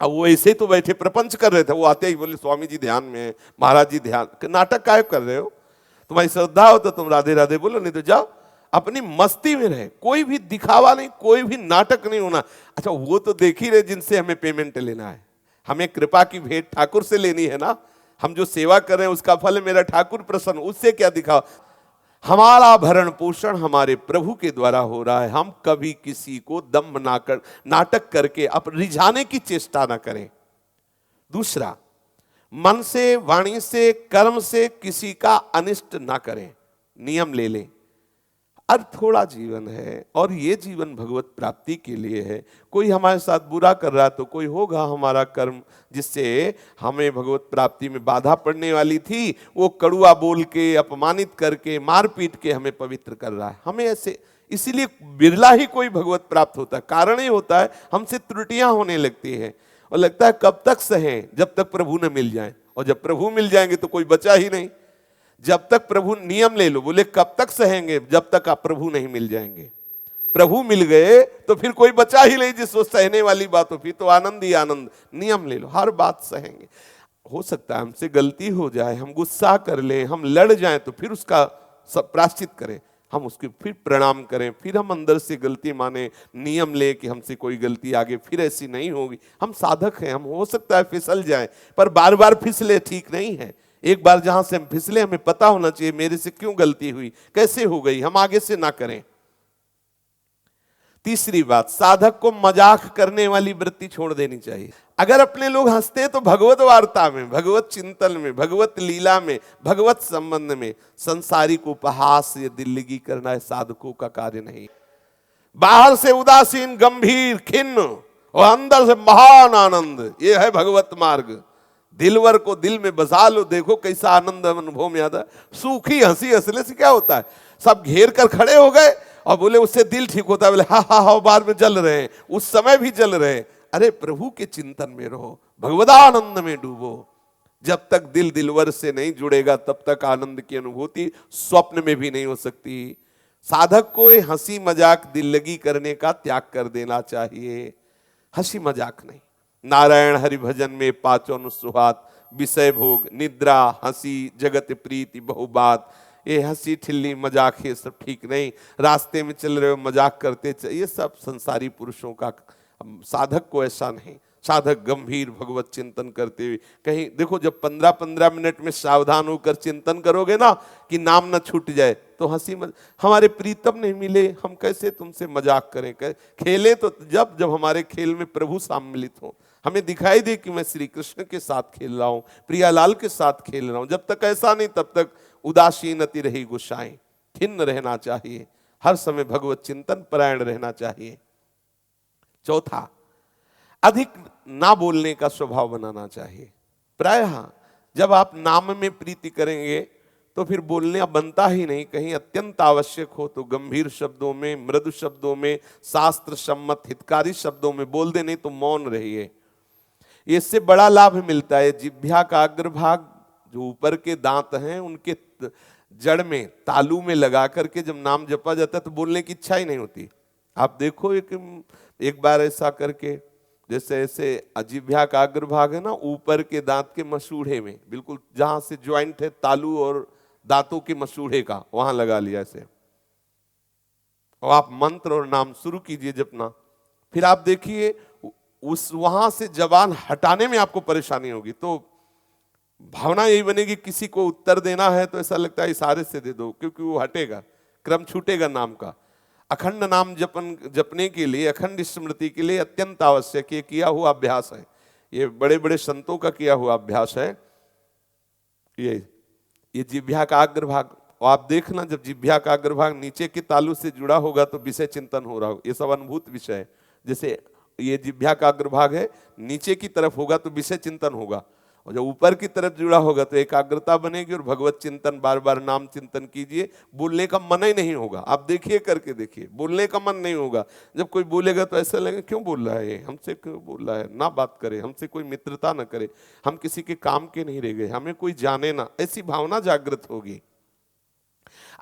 अब वो ऐसे ही तो बैठे प्रपंच कर रहे थे, वो आते ही बोले स्वामी जी ध्यान में, महाराज जी ध्यान। नाटक काय कर रहे हो? तुम्हारी श्रद्धा हो तो तुम राधे राधे बोलो, नहीं तो जाओ। अपनी मस्ती में रहे, कोई भी दिखावा नहीं, कोई भी नाटक नहीं होना। अच्छा वो तो देख ही रहे जिनसे हमें पेमेंट लेना है, हमें कृपा की भेंट ठाकुर से लेनी है ना। हम जो सेवा कर रहे हैं उसका फल मेरा ठाकुर प्रसन्न, उससे क्या दिखावा। हमारा भरण पोषण हमारे प्रभु के द्वारा हो रहा है। हम कभी किसी को दम्भ नाटक करके अब रिझाने की चेष्टा ना करें। दूसरा, मन से, वाणी से, कर्म से किसी का अनिष्ट ना करें, नियम ले लें। अब थोड़ा जीवन है और ये जीवन भगवत प्राप्ति के लिए है। कोई हमारे साथ बुरा कर रहा तो कोई होगा हमारा कर्म जिससे हमें भगवत प्राप्ति में बाधा पड़ने वाली थी, वो कड़ुआ बोल के, अपमानित करके, मार पीट के हमें पवित्र कर रहा है। हमें ऐसे, इसीलिए बिरला ही कोई भगवत प्राप्त होता है। कारण ही होता है हमसे त्रुटियां होने लगती हैं और लगता है कब तक सहें, जब तक प्रभु न मिल जाए। और जब प्रभु मिल जाएंगे तो कोई बचा ही नहीं। जब तक प्रभु, नियम ले लो, बोले कब तक सहेंगे, जब तक आप प्रभु नहीं मिल जाएंगे। प्रभु मिल गए तो फिर कोई बचा ही नहीं जिसको सहने वाली बात हो, फिर तो आनंद ही आनंद। नियम ले लो, हर बात सहेंगे। हो सकता है हमसे गलती हो जाए, हम गुस्सा कर लें, हम लड़ जाएं, तो फिर उसका सब प्रायश्चित करें, हम उसके फिर प्रणाम करें, फिर हम अंदर से गलती माने, नियम ले कि हमसे कोई गलती आगे फिर ऐसी नहीं होगी। हम साधक हैं, हम हो सकता है फिसल जाएं, पर बार बार फिसले ठीक नहीं है। एक बार जहां से हम फिसले हमें पता होना चाहिए मेरे से क्यों गलती हुई, कैसे हो गई, हम आगे से ना करें। तीसरी बात, साधक को मजाक करने वाली वृत्ति छोड़ देनी चाहिए। अगर अपने लोग हंसते हैं तो भगवत वार्ता में, भगवत चिंतन में, भगवत लीला में, भगवत संबंध में। संसारिक उपहास या दिल्लगी करना है साधकों का कार्य नहीं। बाहर से उदासीन, गंभीर, खिन्न और अंदर से महान आनंद, ये है भगवत मार्ग। दिलवर को दिल में बसा लो, देखो कैसा आनंद अनुभव में आता है। सूखी हंसी हंसने से क्या होता है, सब घेर कर खड़े हो गए और बोले उससे दिल ठीक होता है, बोले हा हा हा, बाद में जल रहे हैं, उस समय भी जल रहे हैं। अरे प्रभु के चिंतन में रहो, भगवदानंद में डूबो। जब तक दिल दिलवर से नहीं जुड़ेगा तब तक आनंद की अनुभूति स्वप्न में भी नहीं हो सकती। साधक को हंसी मजाक, दिल्लगी करने का त्याग कर देना चाहिए। हंसी मजाक नहीं। नारायण हरि भजन में पांचों अनुसुहात, विषय भोग, निद्रा, हंसी, जगत प्रीति, बहुबात, ये हंसी ठिल्ली मजाक ये सब ठीक नहीं। रास्ते में चल रहे हो मजाक करते, ये सब संसारी पुरुषों का। साधक को ऐसा नहीं। साधक गंभीर भगवत चिंतन करते हुए, कहीं देखो जब 15-15 मिनट में सावधान होकर चिंतन करोगे ना कि नाम न छूट जाए, तो हंसी हमारे प्रीतम नहीं मिले, हम कैसे तुमसे मजाक करें। खेले तो जब जब हमारे खेल में प्रभु सम्मिलित हो, हमें दिखाई दे कि मैं श्री कृष्ण के साथ खेल रहा हूं, प्रियालाल के साथ खेल रहा हूं। जब तक ऐसा नहीं तब तक उदासीन अति रही गुस्साएं, खिन्न रहना चाहिए, हर समय भगवत चिंतन परायण रहना चाहिए। चौथा, अधिक ना बोलने का स्वभाव बनाना चाहिए। प्रायः जब आप नाम में प्रीति करेंगे तो फिर बोलने बनता ही नहीं। कहीं अत्यंत आवश्यक हो तो गंभीर शब्दों में, मृदु शब्दों में, शास्त्र सम्मत हितकारी शब्दों में बोल दे, नहीं तो मौन रहिए। इससे बड़ा लाभ मिलता है। जिह्वा का अग्रभाग, जो ऊपर के दांत हैं, उनके जड़ में, तालू में लगा करके जब नाम जपा जाता है तो बोलने की इच्छा ही नहीं होती। आप देखो एक बार ऐसा करके, जैसे ऐसे जिह्वा का अग्रभाग है ना, ऊपर के दांत के मसूड़े में, बिल्कुल जहां से ज्वाइंट है तालू और दांतों के मसूड़े का, वहां लगा लिया ऐसे, और आप मंत्र और नाम शुरू कीजिए जपना। फिर आप देखिए उस वहां से जबान हटाने में आपको परेशानी होगी। तो भावना यही बनेगी, किसी को उत्तर देना है तो ऐसा लगता है इशारे से दे दो, क्योंकि वो हटेगा, क्रम छूटेगा नाम का। अखंड नाम जपने के लिए, अखंड स्मृति के लिए अत्यंत आवश्यक ये किया हुआ अभ्यास है। ये बड़े बड़े संतों का किया हुआ अभ्यास है। ये जिह्वा का अग्रभाग, और आप देखना जब जिह्वा का अग्रभाग नीचे के तालू से जुड़ा होगा तो विषय चिंतन हो रहा होगा। ये सब अनुभूत विषय है। जैसे ये जिह्वा का अग्रभाग है, नीचे की तरफ होगा तो विषय चिंतन होगा, और जब ऊपर की तरफ जुड़ा होगा तो एकाग्रता बनेगी और भगवत चिंतन, बार बार नाम चिंतन कीजिए। बोलने का मन ही नहीं होगा। आप देखिए, करके देखिए, बोलने का मन नहीं होगा। जब कोई बोलेगा तो ऐसा लगेगा क्यों बोल रहा है ये, हमसे क्यों बोल रहा है, ना बात करे, हमसे कोई मित्रता ना करे, हम किसी के काम के नहीं रह गए, हमें कोई जाने ना, ऐसी भावना जागृत होगी।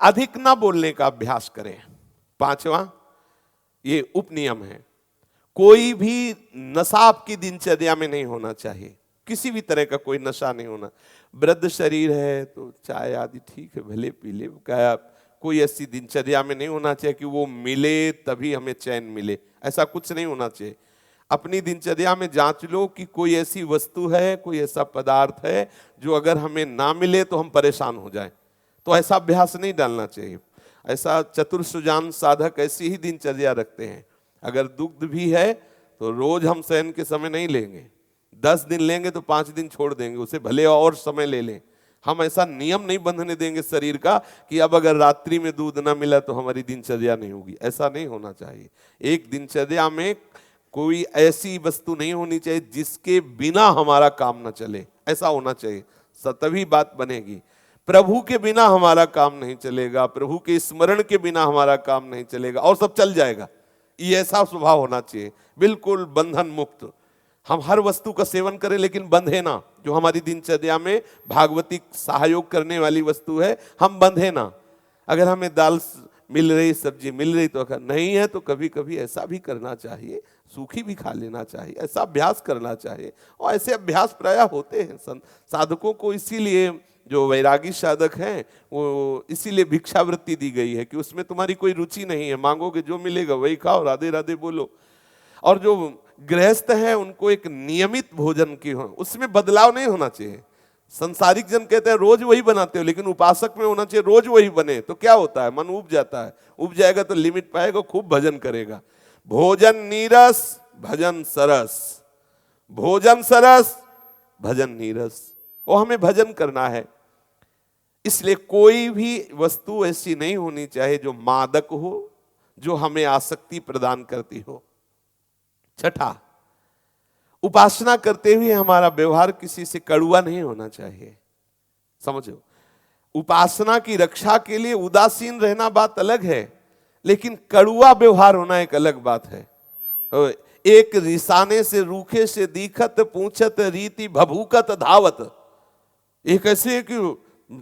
अधिक ना बोलने का अभ्यास करें। पांचवा, ये उपनियम है, कोई भी नशा आपकी दिनचर्या में नहीं होना चाहिए। किसी भी तरह का कोई नशा नहीं होना। वृद्ध शरीर है तो चाय आदि ठीक है, भले पी ले, क्या कोई ऐसी दिनचर्या में नहीं होना चाहिए कि वो मिले तभी हमें चैन मिले, ऐसा कुछ नहीं होना चाहिए। अपनी दिनचर्या में जांच लो कि कोई ऐसी वस्तु है, कोई ऐसा पदार्थ है जो अगर हमें ना मिले तो हम परेशान हो जाएं, तो ऐसा अभ्यास नहीं डालना चाहिए। ऐसा चतुर सुजान साधक ऐसी ही दिनचर्या रखते हैं। अगर दुग्ध भी है तो रोज हम शयन के समय नहीं लेंगे, 10 दिन लेंगे तो 5 दिन छोड़ देंगे, उसे भले और समय ले लें। हम ऐसा नियम नहीं बंधने देंगे शरीर का कि अब अगर रात्रि में दूध ना मिला तो हमारी दिनचर्या नहीं होगी, ऐसा नहीं होना चाहिए। एक दिनचर्या में कोई ऐसी वस्तु नहीं होनी चाहिए जिसके बिना हमारा काम न चले, ऐसा होना चाहिए, तभी बात बनेगी। प्रभु के बिना हमारा काम नहीं चलेगा, प्रभु के स्मरण के बिना हमारा काम नहीं चलेगा, और सब चल जाएगा। ये ऐसा स्वभाव होना चाहिए, बिल्कुल बंधन मुक्त। हम हर वस्तु का सेवन करें लेकिन बंधे ना। जो हमारी दिनचर्या में भागवतिक सहयोग करने वाली वस्तु है, हम बंधे ना। अगर हमें दाल मिल रही, सब्जी मिल रही तो नहीं है तो कभी कभी ऐसा भी करना चाहिए, सूखी भी खा लेना चाहिए, ऐसा अभ्यास करना चाहिए। और ऐसे अभ्यास प्रायः होते हैं साधकों को। इसीलिए जो वैरागी साधक हैं वो इसीलिए भिक्षावृत्ति दी गई है कि उसमें तुम्हारी कोई रुचि नहीं है, मांगोगे जो मिलेगा वही खाओ, राधे राधे बोलो। और जो गृहस्थ हैं उनको एक नियमित भोजन की हो, उसमें बदलाव नहीं होना चाहिए। संसारिक जन कहते हैं रोज वही बनाते हो, लेकिन उपासक में होना चाहिए रोज वही बने। तो क्या होता है, मन उब जाता है, उब जाएगा तो लिमिट पाएगा, खूब भजन करेगा। भोजन नीरस भजन सरस, भोजन सरस भजन नीरस, वो हमें भजन करना है। इसलिए कोई भी वस्तु ऐसी नहीं होनी चाहिए जो मादक हो, जो हमें आसक्ति प्रदान करती हो। छठा, उपासना करते हुए हमारा व्यवहार किसी से कड़ुआ नहीं होना चाहिए। समझो, उपासना की रक्षा के लिए उदासीन रहना बात अलग है, लेकिन कड़ुआ व्यवहार होना एक अलग बात है। एक रिसाने से रूखे से दीखत पूछत रीति भभूकत धावत, एक ऐसे है कि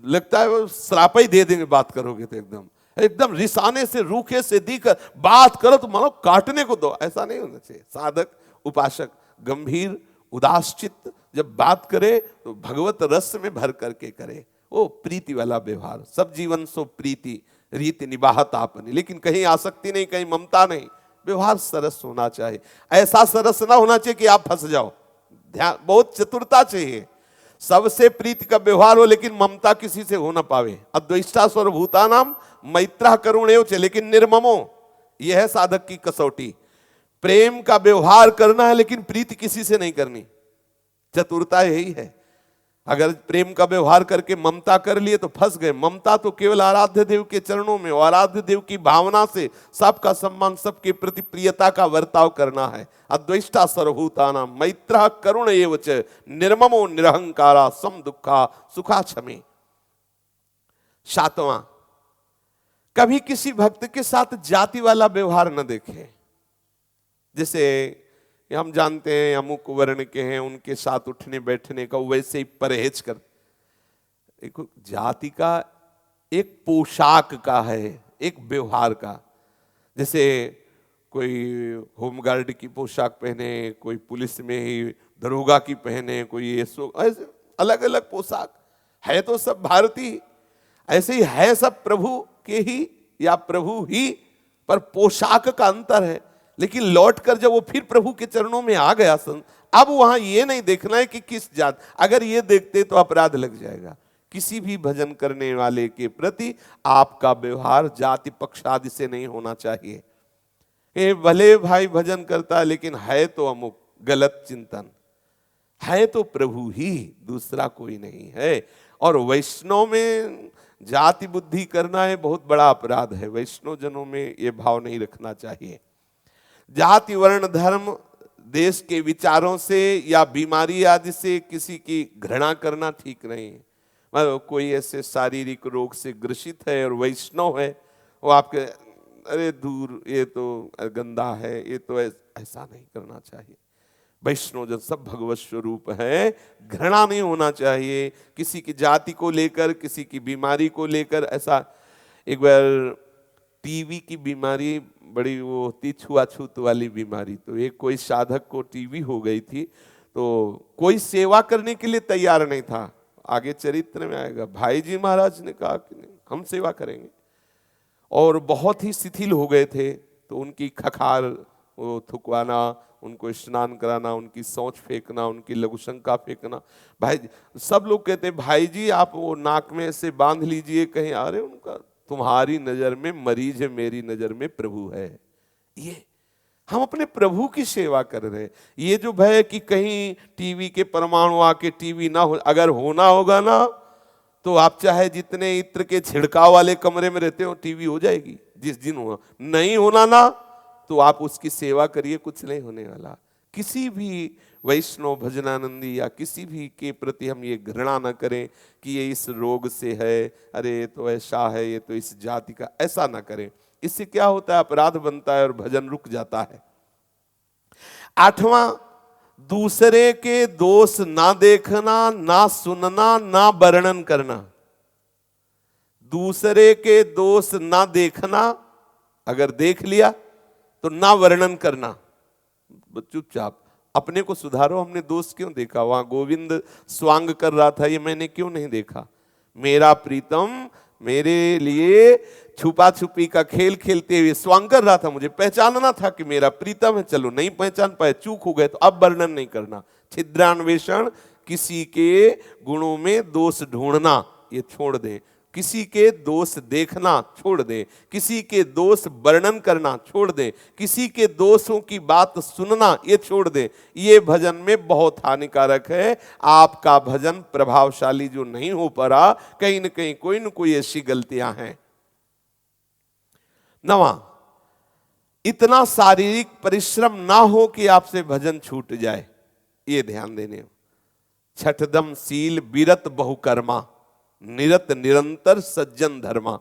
लगता है वो श्राप ही दे देंगे बात करोगे तो एकदम एकदम रिसाने से रूखे से दीखत, बात करो तो मानो काटने को दो, ऐसा नहीं होना चाहिए। साधक उपासक गंभीर उदास चित्त जब बात करे तो भगवत रस में भर करके करे, वो प्रीति वाला व्यवहार। सब जीवन सो प्रीति रीति निबाहत आपनी, लेकिन कहीं आसक्ति नहीं, कहीं ममता नहीं, व्यवहार सरस होना चाहिए। ऐसा सरस ना होना चाहिए कि आप फंस जाओ, ध्यान, बहुत चतुरता चाहिए। सबसे प्रीति का व्यवहार हो लेकिन ममता किसी से हो ना पावे। अद्वैष्टा सर्वभूतानाम मैत्रः करुणेव च, लेकिन निर्ममो, यह है साधक की कसौटी। प्रेम का व्यवहार करना है लेकिन प्रीति किसी से नहीं करनी, चतुरता यही है। अगर प्रेम का व्यवहार करके ममता कर लिए तो फंस गए। ममता तो केवल आराध्य देव के चरणों में, और आराध्य देव की भावना से सबका सम्मान, सबके प्रति प्रियता का वर्ताव करना है। अद्वैष्टा सर्वभूतानां मैत्रः करुण एव च, निर्ममो निरहंकारा सम दुखा सुखा क्षमे। सातवां, कभी किसी भक्त के साथ जाति वाला व्यवहार न देखें। जैसे हम जानते हैं अमुक वर्ण के हैं, उनके साथ उठने बैठने का वैसे ही परहेज कर। देखो, जाति का एक पोशाक का है, एक व्यवहार का। जैसे कोई होमगार्ड की पोशाक पहने, कोई पुलिस में ही दरोगा की पहने, कोई ऐसे अलग अलग पोशाक है, तो सब भारतीय। ऐसे ही है सब प्रभु के ही या प्रभु ही, पर पोशाक का अंतर है। लेकिन लौट कर जब वो फिर प्रभु के चरणों में आ गया संत, अब वहां ये नहीं देखना है कि किस जात, अगर ये देखते तो अपराध लग जाएगा। किसी भी भजन करने वाले के प्रति आपका व्यवहार जाति पक्ष आदि से नहीं होना चाहिए। ये भले भाई भजन करता है लेकिन है तो अमुक, गलत चिंतन है, तो प्रभु ही, दूसरा कोई नहीं है। और वैष्णव में जाति बुद्धि करना है बहुत बड़ा अपराध है। वैष्णव जनों में ये भाव नहीं रखना चाहिए। जाति वर्ण धर्म देश के विचारों से या बीमारी आदि से किसी की घृणा करना ठीक नहीं है। मतलब कोई ऐसे शारीरिक रोग से ग्रसित है और वैष्णव है, वो आपके अरे दूर, ये तो गंदा है, ये तो ऐसा नहीं करना चाहिए। वैष्णव जन सब भगवत स्वरूप है, घृणा नहीं होना चाहिए किसी की जाति को लेकर, किसी की बीमारी को लेकर। ऐसा एक बार टीवी की बीमारी बड़ी वो होती, छुआछूत वाली बीमारी, तो एक कोई साधक को टीवी हो गई थी, तो कोई सेवा करने के लिए तैयार नहीं था। आगे चरित्र में आएगा, भाई जी महाराज ने कहा कि नहीं, हम सेवा करेंगे। और बहुत ही शिथिल हो गए थे, तो उनकी खखार वो थुकवाना, उनको स्नान कराना, उनकी शौच फेंकना, उनकी लघुशंका फेंकना। भाई सब लोग कहते भाई जी आप वो नाक में से बांध लीजिए कहीं, अरे उनका तुम्हारी नजर में मरीज है, मेरी नजर में प्रभु है। ये हम अपने प्रभु की सेवा कर रहे हैं। ये जो भय कि कहीं टीवी के परमाणु आके टीवी ना हो, अगर होना होगा ना तो आप चाहे जितने इत्र के छिड़काव वाले कमरे में रहते हो टीवी हो जाएगी जिस दिन हो। नहीं होना ना तो आप उसकी सेवा करिए, कुछ नहीं होने वाला। किसी भी वैष्णव भजनानंदी या किसी भी के प्रति हम ये घृणा न करें कि ये इस रोग से है, अरे ये तो ऐसा है, ये तो इस जाति का, ऐसा ना करें। इससे क्या होता है, अपराध बनता है और भजन रुक जाता है। 8वां, दूसरे के दोष ना देखना, ना सुनना, ना वर्णन करना। दूसरे के दोष ना देखना, अगर देख लिया तो ना वर्णन करना, चुपचाप अपने को सुधारो। हमने दोष क्यों देखा? वहां गोविंद स्वांग कर रहा था, ये मैंने क्यों नहीं देखा? मेरा प्रीतम मेरे लिए छुपा छुपी का खेल खेलते हुए स्वांग कर रहा था, मुझे पहचानना था कि मेरा प्रीतम है। चलो नहीं पहचान पाए, चूक हो गए, तो अब वर्णन नहीं करना। छिद्रान्वेषण, किसी के गुणों में दोष ढूंढना ये छोड़ दें, किसी के दोष देखना छोड़ दें, किसी के दोष वर्णन करना छोड़ दें, किसी के दोषों की बात सुनना ये छोड़ दें। ये भजन में बहुत हानिकारक है। आपका भजन प्रभावशाली जो नहीं हो पा रहा, कहीं न कहीं कोई न कोई ऐसी गलतियां हैं। 9वां, इतना शारीरिक परिश्रम ना हो कि आपसे भजन छूट जाए, ये ध्यान देने। छठदम शील विरत बहुकर्मा, निरत निरंतर सज्जन धर्मा।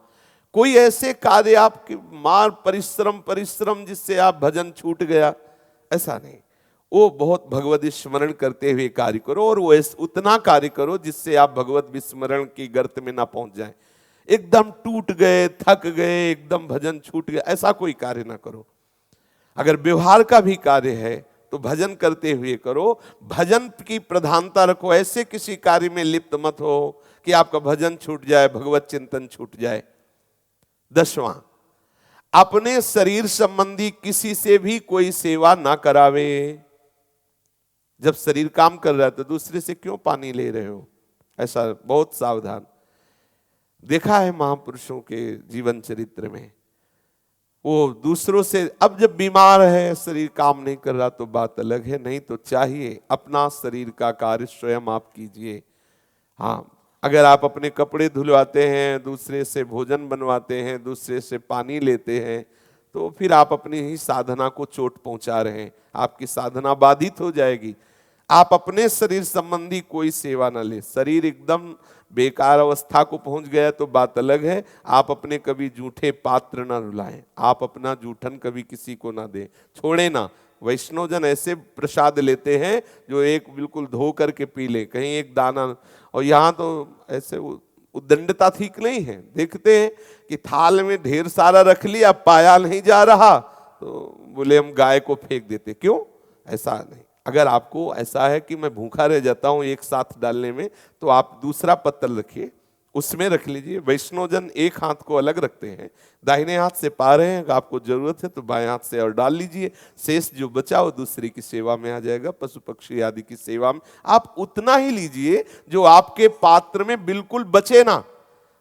कोई ऐसे कार्य आपके मार परिश्रम जिससे आप भजन छूट गया, ऐसा नहीं। वो बहुत भगवत स्मरण करते हुए कार्य करो, और वो उतना कार्य करो जिससे आप भगवत विस्मरण की गर्त में ना पहुंच जाएं। एकदम टूट गए, थक गए, एकदम भजन छूट गया, ऐसा कोई कार्य ना करो। अगर व्यवहार का भी कार्य है तो भजन करते हुए करो, भजन की प्रधानता रखो। ऐसे किसी कार्य में लिप्त मत हो कि आपका भजन छूट जाए, भगवत चिंतन छूट जाए। 10वां, अपने शरीर संबंधी किसी से भी कोई सेवा ना करावे। जब शरीर काम कर रहा है तो दूसरे से क्यों पानी ले रहे हो, ऐसा बहुत सावधान। देखा है महापुरुषों के जीवन चरित्र में, वो दूसरों से, अब जब बीमार है, शरीर काम नहीं कर रहा तो बात अलग है, नहीं तो चाहिए अपना शरीर का कार्य स्वयं आप कीजिए। हाँ, अगर आप अपने कपड़े धुलवाते हैं, दूसरे से भोजन बनवाते हैं, दूसरे से पानी लेते हैं, तो फिर आप अपनी ही साधना को चोट पहुंचा रहे हैं, आपकी साधना बाधित हो जाएगी। आप अपने शरीर संबंधी कोई सेवा न ले। शरीर एकदम बेकार अवस्था को पहुंच गया तो बात अलग है। आप अपने कभी जूठे पात्र ना रुलाएं, आप अपना जूठन कभी किसी को ना दें, छोड़े ना। वैष्णवजन ऐसे प्रसाद लेते हैं जो एक बिल्कुल धो करके पी ले, कहीं एक दाना। और यहाँ तो ऐसे उद्दंडता ठीक नहीं है। देखते हैं कि थाल में ढेर सारा रख लिया, पाया नहीं जा रहा तो बोले हम गाय को फेंक देते। क्यों? ऐसा नहीं। अगर आपको ऐसा है कि मैं भूखा रह जाता हूं एक साथ डालने में, तो आप दूसरा पत्तल रखिए, उसमें रख लीजिए। वैष्णवजन एक हाथ को अलग रखते हैं, दाहिने हाथ से पा रहे हैं, अगर आपको जरूरत है तो बाएं हाथ से और डाल लीजिए। शेष जो बचा वो दूसरी की सेवा में आ जाएगा, पशु पक्षी आदि की सेवा में। आप उतना ही लीजिए जो आपके पात्र में बिल्कुल बचे ना।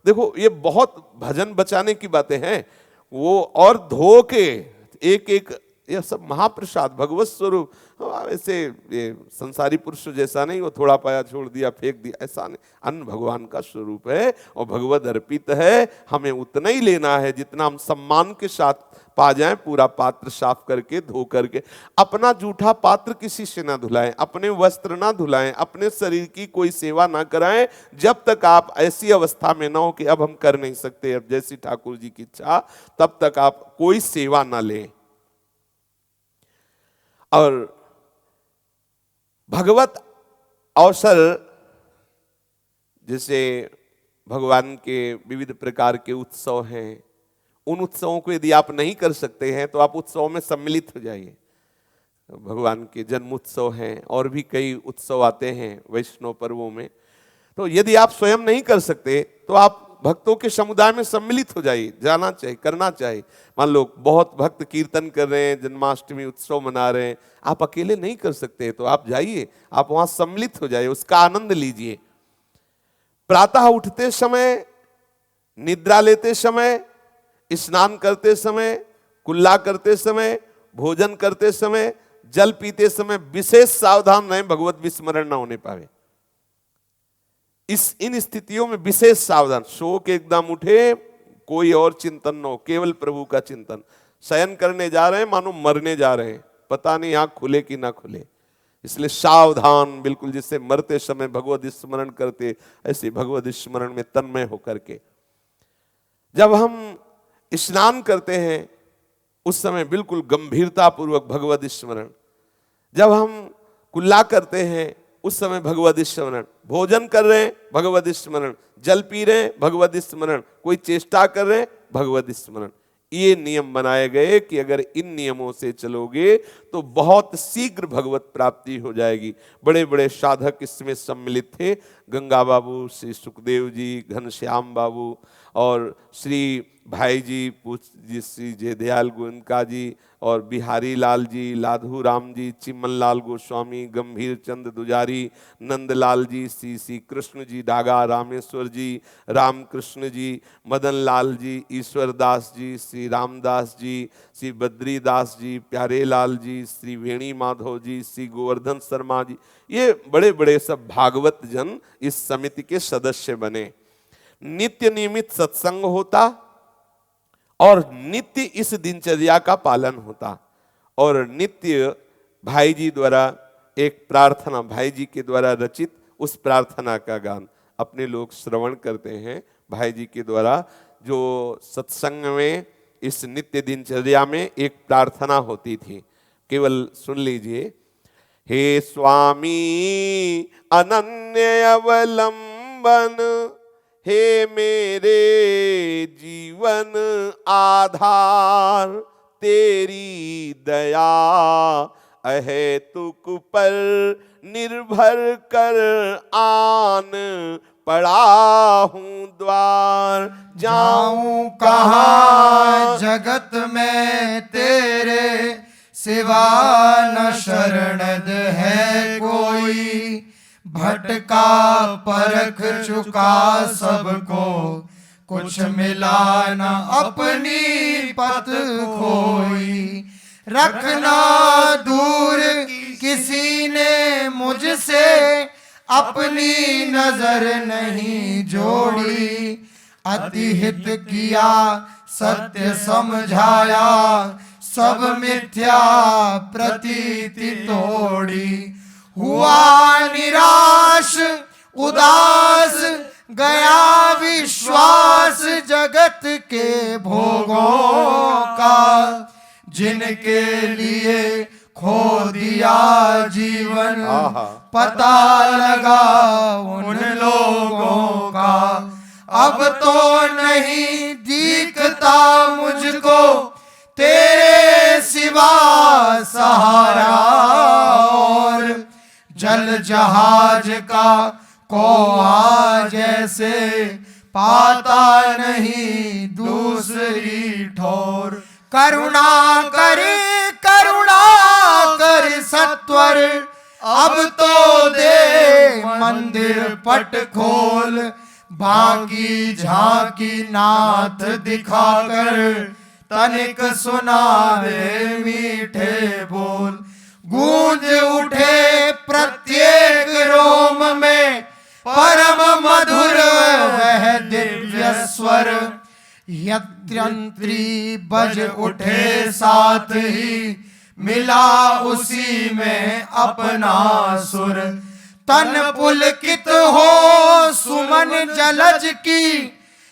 देखो ये बहुत भजन बचाने की बातें हैं, वो और धो के एक एक, यह सब महाप्रसाद भगवत स्वरूप। ऐसे ये संसारी पुरुष जैसा नहीं, वो थोड़ा पाया छोड़ दिया फेंक दिया, ऐसा नहीं। अन्न भगवान का स्वरूप है और भगवत अर्पित है। हमें उतना ही लेना है जितना हम सम्मान के साथ पा जाएं। पूरा पात्र साफ करके धो करके, अपना जूठा पात्र किसी से ना धुलाएं, अपने वस्त्र ना धुलाएं, अपने शरीर की कोई सेवा ना कराएं, जब तक आप ऐसी अवस्था में ना हो कि अब हम कर नहीं सकते, अब जैसी ठाकुर जी की इच्छा, तब तक आप कोई सेवा ना लें। और भगवत अवसर, जैसे भगवान के विविध प्रकार के उत्सव हैं, उन उत्सवों को यदि आप नहीं कर सकते हैं तो आप उत्सवों में सम्मिलित हो जाइए। भगवान के जन्म उत्सव हैं और भी कई उत्सव आते हैं वैष्णव पर्वों में। तो यदि आप स्वयं नहीं कर सकते तो आप भक्तों के समुदाय में सम्मिलित हो जाइए, जाना चाहिए, करना चाहिए। मान लो बहुत भक्त कीर्तन कर रहे हैं, जन्माष्टमी उत्सव मना रहे हैं, आप अकेले नहीं कर सकते तो आप जाइए, आप वहां सम्मिलित हो जाइए, उसका आनंद लीजिए। प्रातः उठते समय, निद्रा लेते समय, स्नान करते समय, कुल्ला करते समय, भोजन करते समय, जल पीते समय विशेष सावधान रहें, भगवत विस्मरण न होने पावे। इन स्थितियों में विशेष सावधान, सो के एकदम उठे, कोई और चिंतन न हो, केवल प्रभु का चिंतन। शयन करने जा रहे हैं मानो मरने जा रहे हैं, पता नहीं आंख खुले कि ना खुले, इसलिए सावधान बिल्कुल। जिससे मरते समय भगवत स्मरण करते, ऐसे भगवत स्मरण में तन्मय होकर के। जब हम स्नान करते हैं उस समय बिल्कुल गंभीरता पूर्वक भगवत स्मरण। जब हम कुल्ला करते हैं उस समय भगवत स्मरण। भोजन कर रहे हैं भगवत स्मरण, जल पी रहे हैं भगवत स्मरण, कोई चेष्टा कर रहे हैं भगवत स्मरण। ये नियम बनाए गए कि अगर इन नियमों से चलोगे तो बहुत शीघ्र भगवत प्राप्ति हो जाएगी। बड़े बड़े साधक इसमें सम्मिलित थे, गंगा बाबू, श्री सुखदेव जी, घनश्याम बाबू और श्री भाई जी, श्री जयदयाल गोविंदका जी और बिहारी लाल जी, लाधू राम जी, चिमन लाल गोस्वामी, गंभीर चंद दुजारी, नंदलाल जी, श्री कृष्ण जी डागा, रामेश्वर जी, रामकृष्ण जी, मदन लाल जी, ईश्वर दास जी, श्री रामदास जी, श्री बद्रीदास जी, प्यारे लाल जी, श्री वेणी माधव जी, श्री गोवर्धन शर्मा जी, ये बड़े बड़े सब भागवत जन इस समिति के सदस्य बने। नित्य नियमित सत्संग होता और नित्य इस दिनचर्या का पालन होता, और नित्य भाई जी द्वारा एक प्रार्थना, भाई जी के द्वारा रचित उस प्रार्थना का गान अपने लोग श्रवण करते हैं। भाई जी के द्वारा जो सत्संग में इस नित्य दिनचर्या में एक प्रार्थना होती थी, केवल सुन लीजिए। हे स्वामी अनन्य अवलंबन, हे मेरे जीवन आधार, तेरी दया अहेतुक पर निर्भर कर आन पड़ा हूँ द्वार। जाऊं कहाँ जगत में तेरे सिवा न शरणद है कोई, भटका परख चुका सबको, कुछ मिला न अपनी पथ खोई। रखना दूर किसी ने मुझसे अपनी नजर नहीं जोड़ी, अति हित किया सत्य समझाया, सब मिथ्या प्रतीति तोड़ी। हुआ निराश उदास गया विश्वास जगत के भोगों का, जिनके लिए खो दिया जीवन पता लगा उन लोगों का। अब तो नहीं दिखता मुझको तेरे सिवा सहारा, और जल जहाज का कोआ जैसे पाता नहीं दूसरी ठोर। करुणा कर सत्वर, अब तो दे मंदिर पट खोल, बाकी झांकी नाथ दिखाकर तनिक सुना दे मीठे बोल। गूंज उठे प्रत्येक रोम में परम मधुर वह दिव्य स्वर, यंत्री बज उठे साथ ही मिला उसी में अपना सुर। तन पुलकित हो सुमन जलज की,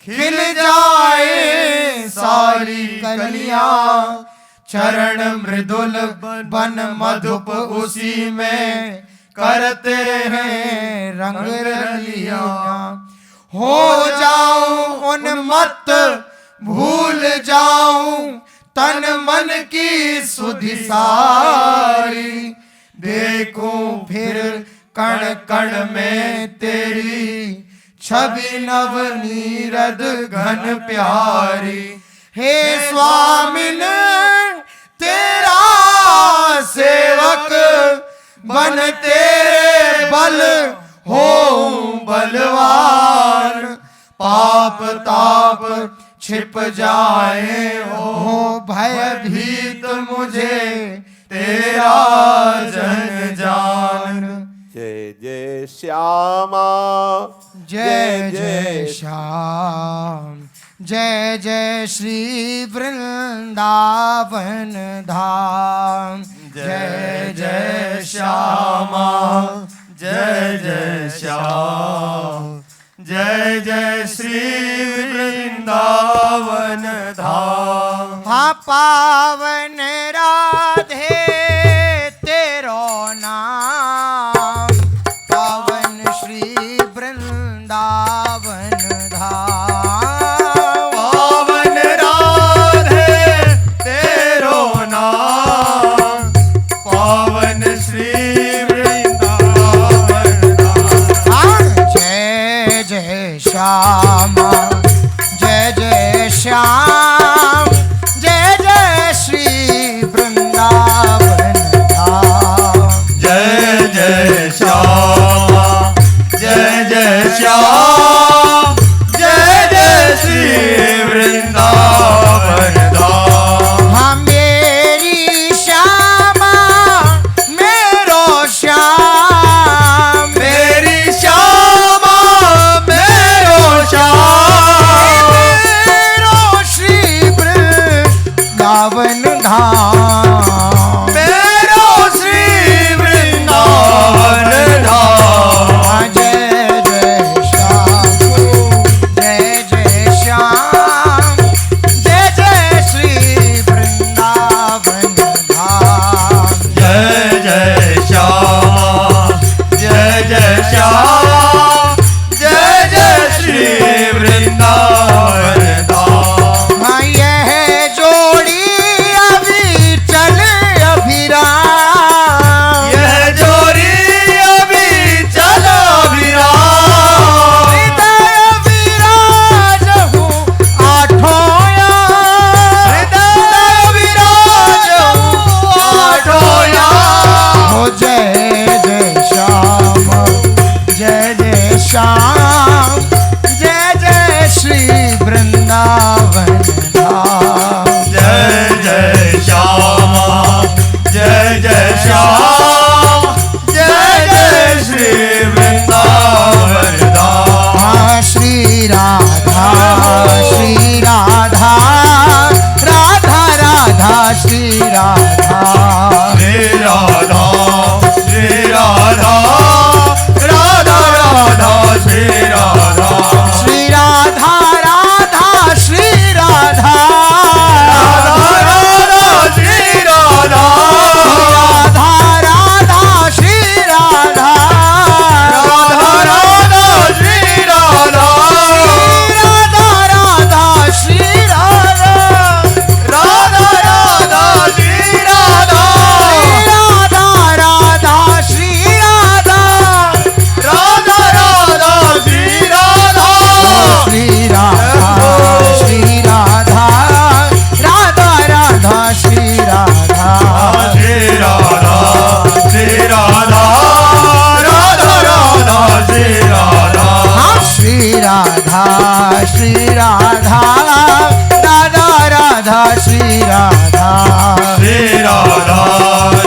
खिल जाए सारी कलियां, चरण मृदुल बन मधुप उसी में करते हैं रंग रलियां। हो जाऊं उन्मत्त भूल जाऊं तन मन की सुधि सारी, देखूं फिर कण कण में तेरी छवि नव नीरद घन प्यारी। हे स्वामिन तेरा सेवक बन तेरे बल हो बलवान। पाप ताप छिप जाए हो भयभीत मुझे तेरा जन जान। जय जय श्यामा जय जय श्याम जय जय श्री वृंदावन धाम। जय जय श्यामा जय जय श्याम जय जय श्री वृंदावन धाम। हाँ पावन राधे तेरो नाम पावन श्री वृंदावन धाम। पावन राधे तेरो नाम पावन श्री वृंदावन धाम। जय जय श्याम जय जय श्याम जय जय श्री वृंदावन धाम। जय जय श्याम जय जय श्याम जय जय श्री वृंदावन धाम। हाँ मेरी श्यामा मेरो श्याम मेरी श्यामा मेरो श्याम मेरो श्री वृंदावन धाम मेरो श्री वृंदावन धाम। जय जय श्याम जय जय श्याम जय जय श्री वृंदावन धाम। जय जय श्याम जय जय श्याम जय जय श्री वृंदावन धाम। हाँ यह जोड़ी अभी चल अभिराम यह जोड़ी अभी चल अभिराम। हृदय विराज हूँ आठों याम हृदय विराज हूँ आठों याम। हो जय जय श्याम जय जय श्याम जय जय श्री वृंदावन धाम। जय जय श्याम जय जय श्याम जय जय श्री वृंदावन धाम। हाँ श्री राधा राधा राधा श्री राधा श्री राधा श्री राधा राधा राधा श्री राधा श्री राधा राधा श्री राधा राधा राधा श्री राधा राधा राधा श्री राधा राधा राधा श्री राधा राधा राधा श्री राधा राधा राधा श्री राधा राधा राधा श्री राधा राधा राधा श्री राधा श्री राधा श्री राधा राधा राधा श्री राधा श्री राधा श्री राधा राधा राधा श्री राधा। हाँ श्री राधा श्री राधा राधा राधा श्री राधा श्री राधा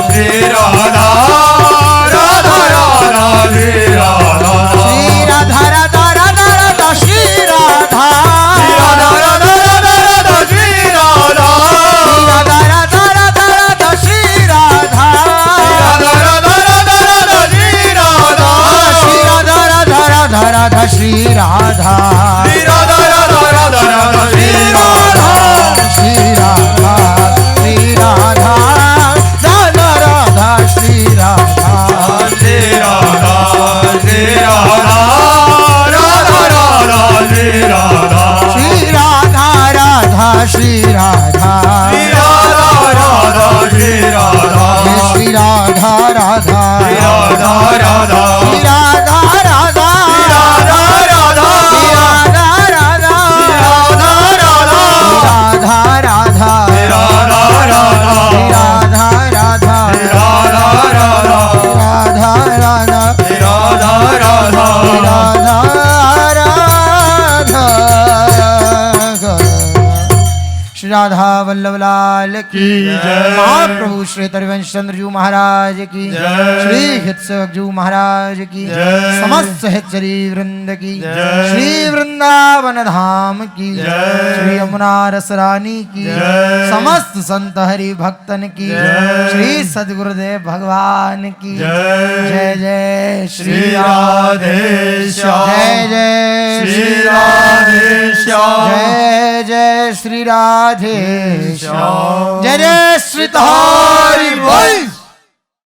श्री राधा राधा राधा श्री राधा श्री राधा राधा राधा राधा श्री राधा राधा राधा राधा राधा श्री राधा राधा राधा राधा राधा श्री राधा राधा राधा राधा राधा श्री राधा श्री राधा राधा राधा राधा श्री राधा श्री राधा राधा राधा राधा श्री राधा श्री राधा श्री राधा राधा राधा श्री राधा श्री राधा श्री राधा राधा राधा श्री राधा श्री राधा राधा श्री राधा श्री राधा राधा श्री राधा श्री राधा राधा राधा राधा श्री राधा राधा राधा राधा राधा वल्लभ लाल की जय। महाप्रभु श्री हरिवंश चंद्र जी महाराज की जय। श्री हित सेवक जी महाराज की जय। समस्त हितचरी वृंद की जय। श्री वृंदावन धाम की जय। श्री यमुना रस रानी की जय। समस्त संत हरि भक्तन की जय। श्री सद्गुरुदेव भगवान की जय। जय जय श्री राधे श्याम। जय जय श्री राधे श्याम। जय जय श्री राधे श्याम। जय जय श्री हरि बोल।